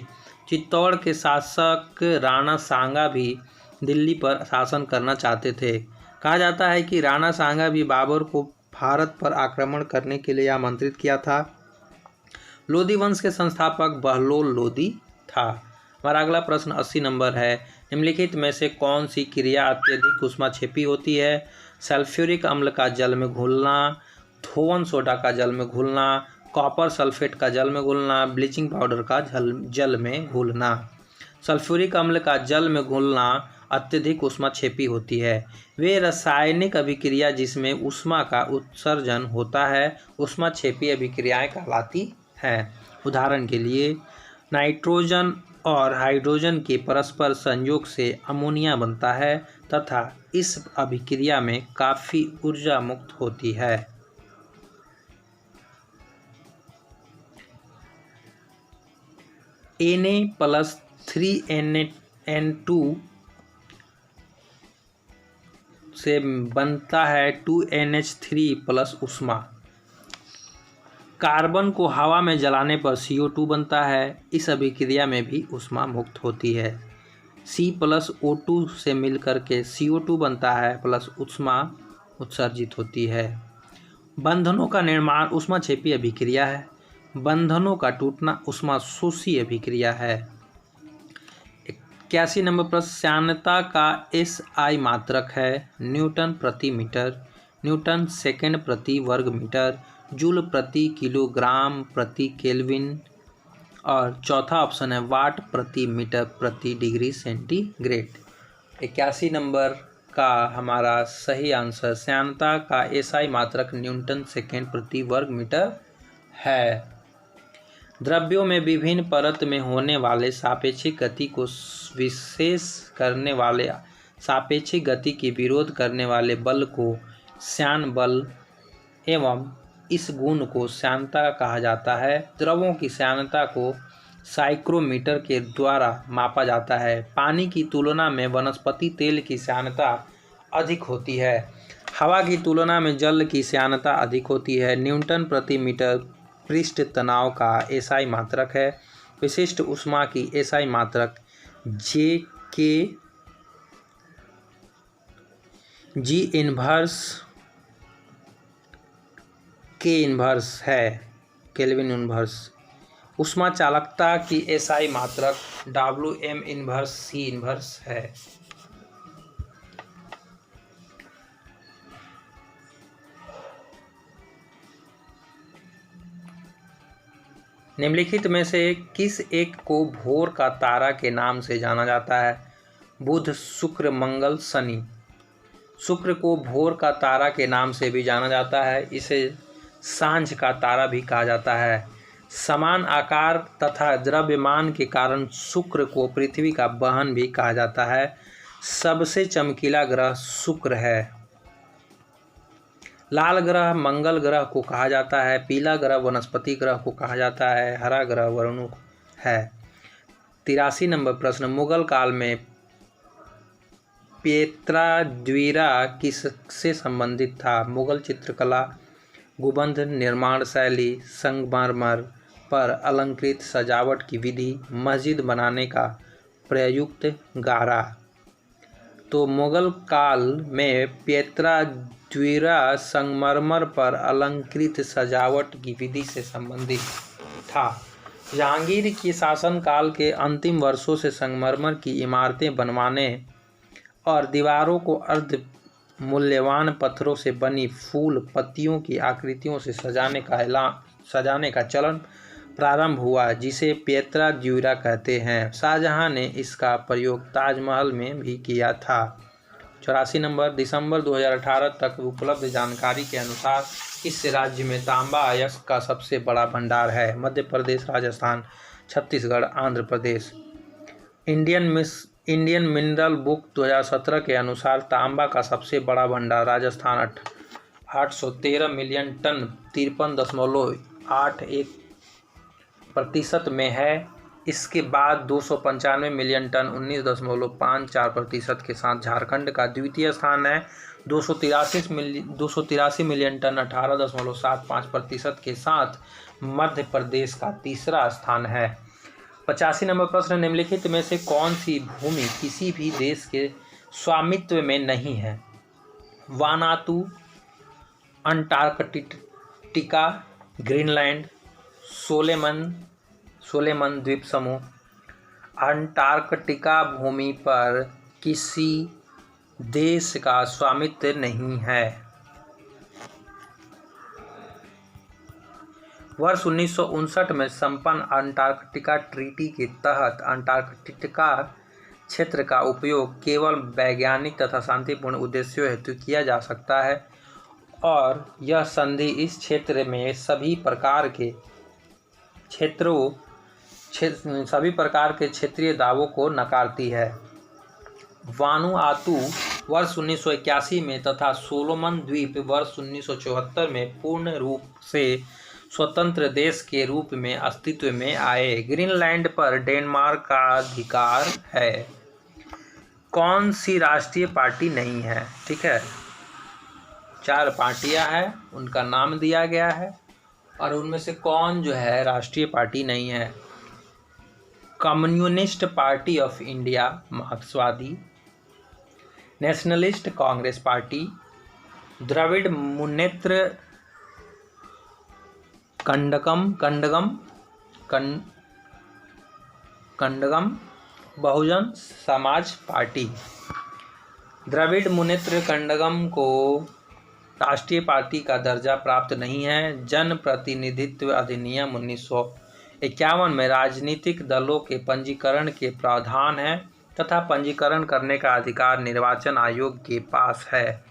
चित्तौड़ के शासक राणा सांगा भी दिल्ली पर शासन करना चाहते थे। कहा जाता है कि राणा सांगा भी बाबर को भारत पर आक्रमण करने के लिए आमंत्रित किया था। लोदी वंश के संस्थापक बहलोल लोदी था। हमारा अगला प्रश्न 80 नंबर है, निम्नलिखित में से कौन सी क्रिया अत्यधिक ऊष्माक्षेपी होती है? सल्फ्यूरिक अम्ल का जल में घुलना, धोवन सोडा का जल में घुलना, कॉपर सल्फेट का जल में घुलना, ब्लीचिंग पाउडर का जल में घुलना। सल्फ्यूरिक अम्ल का जल में घुलना अत्यधिक ऊष्माक्षेपी होती है। वे रासायनिक अभिक्रिया जिसमें ऊष्मा का उत्सर्जन होता है ऊष्माक्षेपी अभिक्रियाएं कहलाती हैं। उदाहरण के लिए नाइट्रोजन और हाइड्रोजन के परस्पर संयोग से अमोनिया बनता है तथा इस अभिक्रिया में काफ़ी ऊर्जा मुक्त होती है। Na+3Na2 से बनता है 2NH3+ ऊष्मा। कार्बन को हवा में जलाने पर CO2 बनता है। इस अभिक्रिया में भी ऊष्मा मुक्त होती है। C+O2 से मिलकर के CO2 बनता है प्लस ऊष्मा उत्सर्जित होती है। बंधनों का निर्माण ऊष्माक्षेपी अभिक्रिया है। बंधनों का टूटना ऊष्मा शोषी अभिक्रिया है। 81 नंबर प्रश्न, श्यानता का SI मात्रक है न्यूटन प्रति मीटर, न्यूटन सेकंड प्रति वर्ग मीटर, जूल प्रति किलोग्राम प्रति केल्विन और चौथा ऑप्शन है वाट प्रति मीटर प्रति डिग्री सेंटीग्रेड। 81 नंबर का हमारा सही आंसर श्यानता का SI मात्रक न्यूटन सेकंड प्रति वर्ग मीटर है। द्रव्यों में विभिन्न परत में होने वाले सापेक्षिक गति को विशेष करने वाले सापेक्षिक गति की विरोध करने वाले बल को श्यान बल एवं इस गुण को श्यानता कहा जाता है। द्रवों की श्यानता को साइक्रोमीटर के द्वारा मापा जाता है। पानी की तुलना में वनस्पति तेल की श्यानता अधिक होती है। हवा की तुलना में जल की श्यानता अधिक होती है। न्यूटन प्रति मीटर पृष्ठ तनाव का एसआई मात्रक है। विशिष्ट ऊष्मा की एसआई मात्रक जे के जी इन्वर्स के इन्वर्स है, केल्विन इन्वर्स। ऊष्मा चालकता की एसआई मात्रक W M inverse C inverse है। निम्नलिखित में से किस एक को भोर का तारा के नाम से जाना जाता है? बुध, शुक्र, मंगल, शनि। शुक्र को भोर का तारा के नाम से भी जाना जाता है। इसे सांझ का तारा भी कहा जाता है। समान आकार तथा द्रव्यमान के कारण शुक्र को पृथ्वी का बहन भी कहा जाता है। सबसे चमकीला ग्रह शुक्र है। लाल ग्रह मंगल ग्रह को कहा जाता है। पीला ग्रह वनस्पति ग्रह को कहा जाता है। हरा ग्रह वरुण है। 83 नंबर प्रश्न, मुगल काल में पेत्राद्विरा किससे संबंधित था? मुगल चित्रकला, गुंबद निर्माण शैली, संगमरमर पर अलंकृत सजावट की विधि, मस्जिद बनाने का प्रयुक्त गारा। तो मुगल काल में पेत्राद्विरा संगमरमर पर अलंकृत सजावट की विधि से संबंधित था। जहांगीर के शासनकाल के अंतिम वर्षों से संगमरमर की इमारतें बनवाने और दीवारों को अर्ध मूल्यवान पत्थरों से बनी फूल पत्तियों की आकृतियों से सजाने का चलन प्रारंभ हुआ, जिसे पेत्राद्विरा कहते हैं। शाहजहां ने इसका प्रयोग ताजमहल में भी किया था। 84 नंबर, दिसंबर 2018 तक उपलब्ध जानकारी के अनुसार इस राज्य में तांबा अयस्क का सबसे बड़ा भंडार है? Madhya Pradesh, Rajasthan, Chhattisgarh, Andhra Pradesh. Indian mineral book 2017 के अनुसार तांबा का सबसे बड़ा भंडार राजस्थान 813 मिलियन टन 53.81% में है। इसके बाद 295 मिलियन टन 19.54% के साथ झारखंड का द्वितीय स्थान है। 283 मिलियन टन 18.75% के साथ मध्य प्रदेश का तीसरा स्थान है। 85 नंबर प्रश्न, निम्नलिखित में से कौन सी भूमि किसी भी देश के स्वामित्व में नहीं है? वानातू, अंटार्कटिका, ग्रीनलैंड, सोलेमन द्वीप समूह। अंटार्कटिका भूमि पर किसी देश का स्वामित्व नहीं है। वर्ष 1959 में संपन्न अंटार्कटिका ट्रीटी के तहत अंटार्कटिका क्षेत्र का उपयोग केवल वैज्ञानिक तथा शांतिपूर्ण उद्देश्यों हेतु किया जा सकता है और यह संधि इस क्षेत्र में सभी प्रकार के क्षेत्रीय दावों को नकारती है। वानुआतू वर्ष 1981 में तथा सोलोमन द्वीप वर्ष 1974 में पूर्ण रूप से स्वतंत्र देश के रूप में अस्तित्व में आए। ग्रीनलैंड पर डेनमार्क का अधिकार है। कौन सी राष्ट्रीय पार्टी नहीं है? ठीक है, 4 पार्टियां हैं, उनका नाम दिया गया है और उनमें से कौन जो है राष्ट्रीय पार्टी नहीं है? कम्युनिस्ट पार्टी ऑफ इंडिया मार्क्सवादी, nationalist Congress party, Dravid Munnetra कंडगम Bahujan Samaj party. Dravid Munnetra कंडगम को राष्ट्रीय पार्टी का दर्जा प्राप्त नहीं है। जन प्रतिनिधित्व अधिनियम 1951 में राजनीतिक दलों के पंजीकरण के प्रावधान है तथा पंजीकरण करने का अधिकार निर्वाचन आयोग के पास है।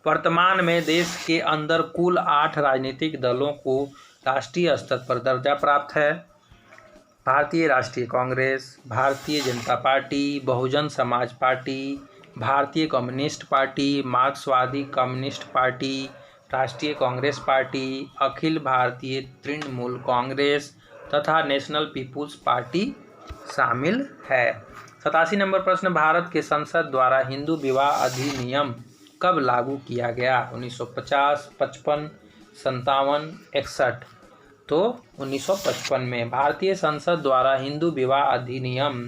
वर्तमान में देश के अंदर कुल 8 राजनीतिक दलों को राष्ट्रीय स्तर पर दर्जा प्राप्त है। भारतीय राष्ट्रीय कांग्रेस, भारतीय जनता पार्टी, बहुजन समाज पार्टी, भारतीय कम्युनिस्ट पार्टी, मार्क्सवादी कम्युनिस्ट पार्टी, राष्ट्रीय कांग्रेस पार्टी, अखिल भारतीय तृणमूल कांग्रेस तथा नेशनल पीपुल्स पार्टी शामिल है। 87 नंबर प्रश्न, भारत के संसद द्वारा हिंदू विवाह अधिनियम कब लागू किया गया? 1950, 55, 57, 61। तो 1955 में भारतीय संसद द्वारा हिंदू विवाह अधिनियम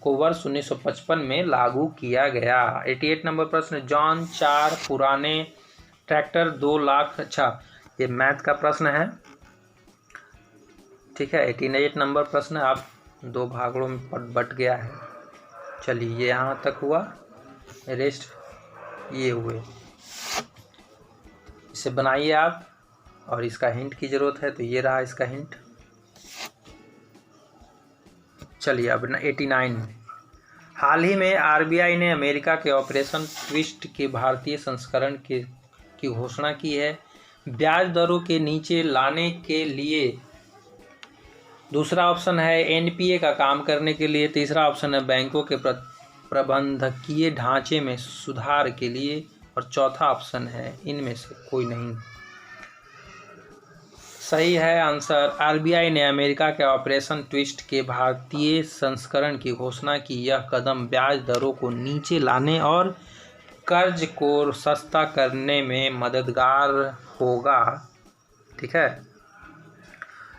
को वर्ष 1955 में लागू किया गया। 88 नंबर प्रश्न, जॉन 4 पुराने ट्रैक्टर 2 लाख। अच्छा, ये मैथ का प्रश्न है, ठीक है। 88 नंबर प्रश्न आप 2 भागों में बट गया है। चलिए, ये यहाँ तक हुआ, रेस्ट ये हुए। इसे बनाइए आप, और इसका हिंट की ज़रूरत है तो ये रहा इसका हिंट। चलिए अब 89, हाल ही में आरबीआई ने अमेरिका के ऑपरेशन ट्विस्ट के भारतीय संस्करण की घोषणा की है। ब्याज दरों के नीचे लाने के लिए दूसरा ऑप्शन है एनपीए का काम करने के लिए, तीसरा ऑप्शन है बैंकों के प्रबंधकीय ढांचे में सुधार के लिए, और चौथा ऑप्शन है इनमें से कोई नहीं। सही है आंसर, आरबीआई ने अमेरिका के ऑपरेशन ट्विस्ट के भारतीय संस्करण की घोषणा की। यह कदम ब्याज दरों को नीचे लाने और कर्ज को सस्ता करने में मददगार होगा, ठीक है।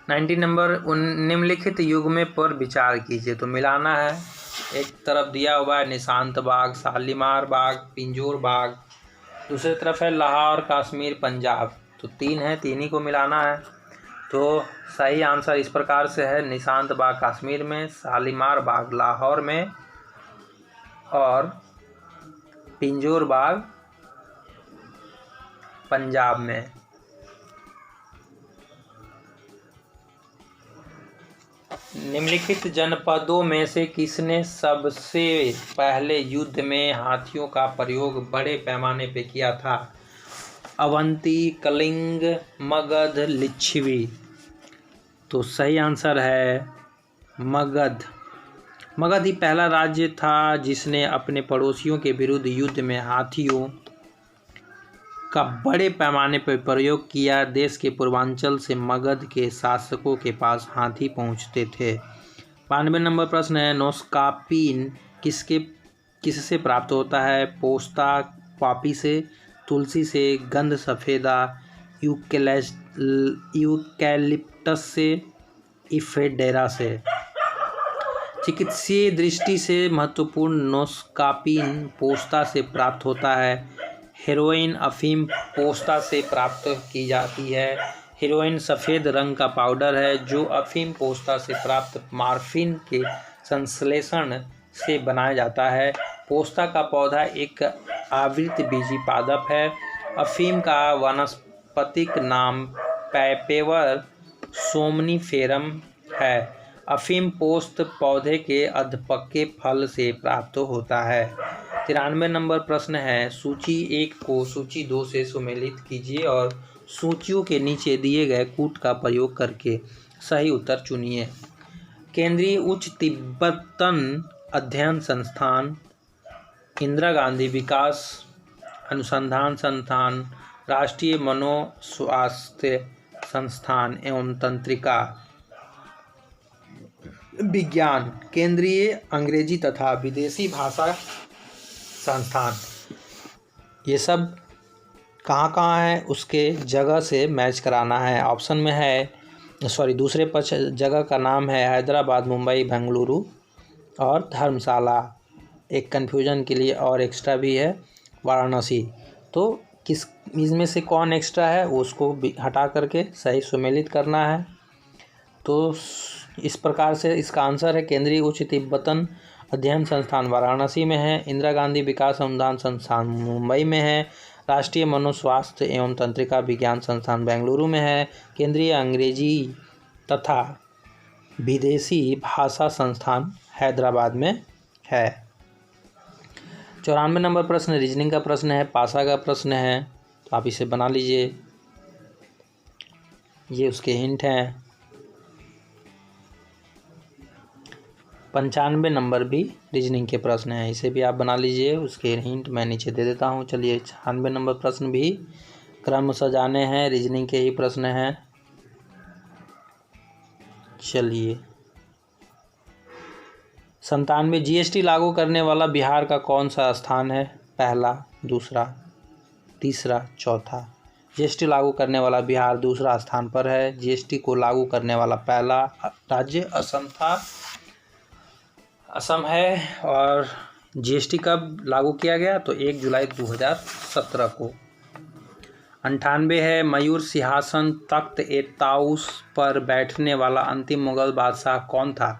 90 नंबर, निम्नलिखित युग्म पर विचार कीजिए। तो मिलाना है, एक तरफ दिया हुआ है निशांत बाग, शालीमार बाग, पिंजौर बाग, दूसरी तरफ है लाहौर, कश्मीर, पंजाब। तो 3 है, 3 ही को मिलाना है। तो सही आंसर इस प्रकार से है, निशांत बाग कश्मीर में, शालीमार बाग लाहौर में, और पिंजौर बाग पंजाब में। निम्नलिखित जनपदों में से किसने सबसे पहले युद्ध में हाथियों का प्रयोग बड़े पैमाने पर किया था? अवंती, कलिंग, मगध, लिच्छवी। तो सही आंसर है मगध। मगध ही पहला राज्य था जिसने अपने पड़ोसियों के विरुद्ध युद्ध में हाथियों का बड़े पैमाने पर प्रयोग किया। देश के पूर्वांचल से मगध के शासकों के पास हाथी पहुंचते थे। 92 नंबर प्रश्न है, नोस्कापीन किससे प्राप्त होता है? पोस्ता, पॉपी से, तुलसी से, गंध सफ़ेदा, यूकैलिप्टस से, इफेडेरा से। चिकित्सीय दृष्टि से महत्वपूर्ण नोस्कापीन पोस्ता से प्राप्त होता है। हेरोइन, अफीम पोस्ता से प्राप्त की जाती है। हेरोइन सफ़ेद रंग का पाउडर है जो अफीम पोस्ता से प्राप्त मॉर्फिन के संश्लेषण से बनाया जाता है। पोस्ता का पौधा एक आवृत बीजी पादप है। अफीम का वानस्पतिक नाम पैपेवर सोमनीफेरम है। अफीम पोस्त पौधे के अधपके फल से प्राप्त होता है। 93 नंबर प्रश्न है, सूची 1 को सूची 2 से सुमेलित कीजिए और सूचियों के नीचे दिए गए कूट का प्रयोग करके सही उत्तर चुनिए। केंद्रीय उच्च तिब्बतन अध्ययन संस्थान, इंदिरा गांधी विकास अनुसंधान संस्थान, राष्ट्रीय मनोस्वास्थ्य संस्थान एवं तंत्रिका विज्ञान, केंद्रीय अंग्रेजी तथा विदेशी भाषा संस्थान। ये सब कहाँ है उसके जगह से मैच कराना है। ऑप्शन में है, दूसरे पक्ष जगह का नाम है हैदराबाद, मुंबई, बेंगलुरु और धर्मशाला। एक कन्फ्यूजन के लिए और एक्स्ट्रा भी है वाराणसी। तो किस इसमें से कौन एक्स्ट्रा है उसको हटा करके सही सुमेलित करना है। तो इस प्रकार से इसका आंसर है केंद्रीय उच्च तिब्बतन अध्ययन संस्थान वाराणसी में है, इंदिरा गांधी विकास अनुदान संस्थान मुंबई में है, राष्ट्रीय मनोस्वास्थ्य एवं तंत्रिका विज्ञान संस्थान बेंगलुरु में है, केंद्रीय अंग्रेजी तथा विदेशी भाषा संस्थान हैदराबाद में है। 94 नंबर प्रश्न रीजनिंग का प्रश्न है, पासा का प्रश्न है, तो आप इसे बना लीजिए। ये उसके हिंट हैं। 95 नंबर भी रीजनिंग के प्रश्न हैं, इसे भी आप बना लीजिए। उसके हिंट मैं नीचे दे देता हूँ। चलिए 96 नंबर प्रश्न भी क्रम सजाने हैं, रीजनिंग के ही प्रश्न हैं। चलिए 97 जीएसटी लागू करने वाला बिहार का कौन सा स्थान है? पहला, दूसरा, तीसरा, चौथा। जीएसटी लागू करने वाला बिहार दूसरा स्थान पर है। जीएसटी को लागू करने वाला पहला राज्य असम था, असम है। और जीएसटी कब लागू किया गया? तो 1 जुलाई 2017 को। 98 है, मयूर सिंहासन तख्त ए ताउस पर बैठने वाला अंतिम मुगल बादशाह कौन था?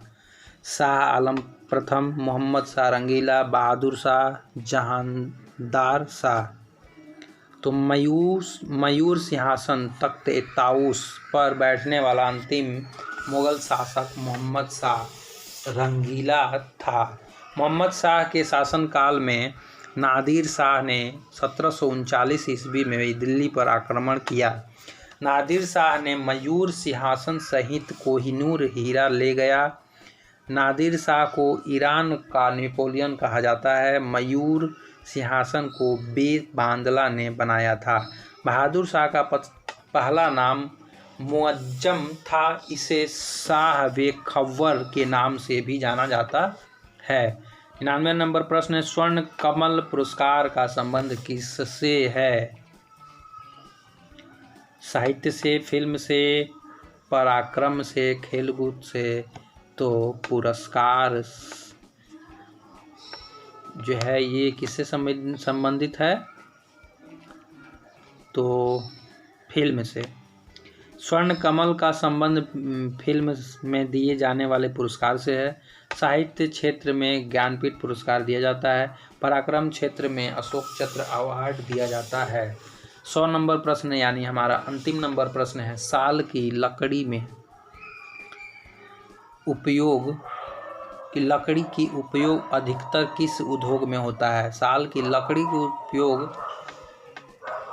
शाह आलम प्रथम, मोहम्मद शाह रंगीला, बहादुर शाह, जहांदार शाह। तो मयूर सिंहासन तख्त ए ताउस पर बैठने वाला अंतिम मुगल शासक मोहम्मद शाह रंगीला था। मोहम्मद शाह के शासनकाल में नादिर शाह ने 1739 ईस्वी में दिल्ली पर आक्रमण किया। नादिर शाह ने मयूर सिंहासन सहित कोहिनूर हीरा ले गया। नादिर शाह को ईरान का नेपोलियन कहा जाता है। मयूर सिंहासन को बेबांदला ने बनाया था। बहादुर शाह का पहला नाम मुअज्जम था। इसे शाह बेखबर के नाम से भी जाना जाता है। 99 नंबर प्रश्न है, स्वर्ण कमल पुरस्कार का संबंध किससे है? साहित्य से, फिल्म से, पराक्रम से, खेलकूद से? तो पुरस्कार जो है ये किससे संबंधित है? तो फिल्म से। स्वर्ण कमल का संबंध फिल्म में दिए जाने वाले पुरस्कार से है। साहित्य क्षेत्र में ज्ञानपीठ पुरस्कार दिया जाता है। पराक्रम क्षेत्र में अशोक चक्र अवार्ड दिया जाता है। 100 नंबर प्रश्न यानी हमारा अंतिम नंबर प्रश्न है, साल की लकड़ी की उपयोग अधिकतर किस उद्योग में होता है? साल की लकड़ी का उपयोग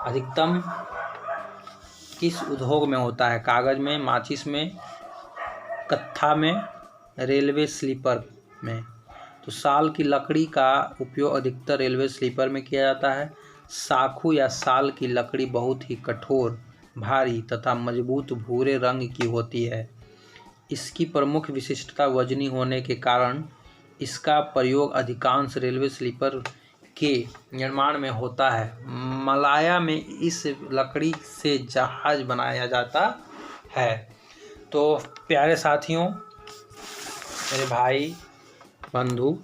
अधिकतम किस उद्योग में होता है? कागज में, माचिस में, कत्था में, रेलवे स्लीपर में। तो साल की लकड़ी का उपयोग अधिकतर रेलवे स्लीपर में किया जाता है। साखू या साल की लकड़ी बहुत ही कठोर, भारी तथा मजबूत भूरे रंग की होती है। इसकी प्रमुख विशिष्टता वजनी होने के कारण इसका प्रयोग अधिकांश रेलवे स्लीपर के निर्माण में होता है। मलाया में इस लकड़ी से जहाज बनाया जाता है। तो प्यारे साथियों, मेरे भाई बंधु,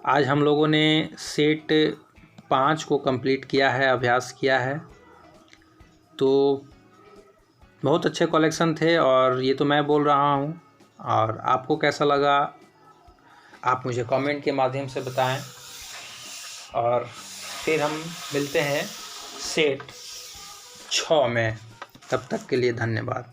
आज हम लोगों ने सेट 5 को कंप्लीट किया है, अभ्यास किया है। तो बहुत अच्छे कलेक्शन थे और ये तो मैं बोल रहा हूँ, और आपको कैसा लगा आप मुझे कमेंट के माध्यम से बताएं। और फिर हम मिलते हैं सेट 6 में। तब तक के लिए धन्यवाद।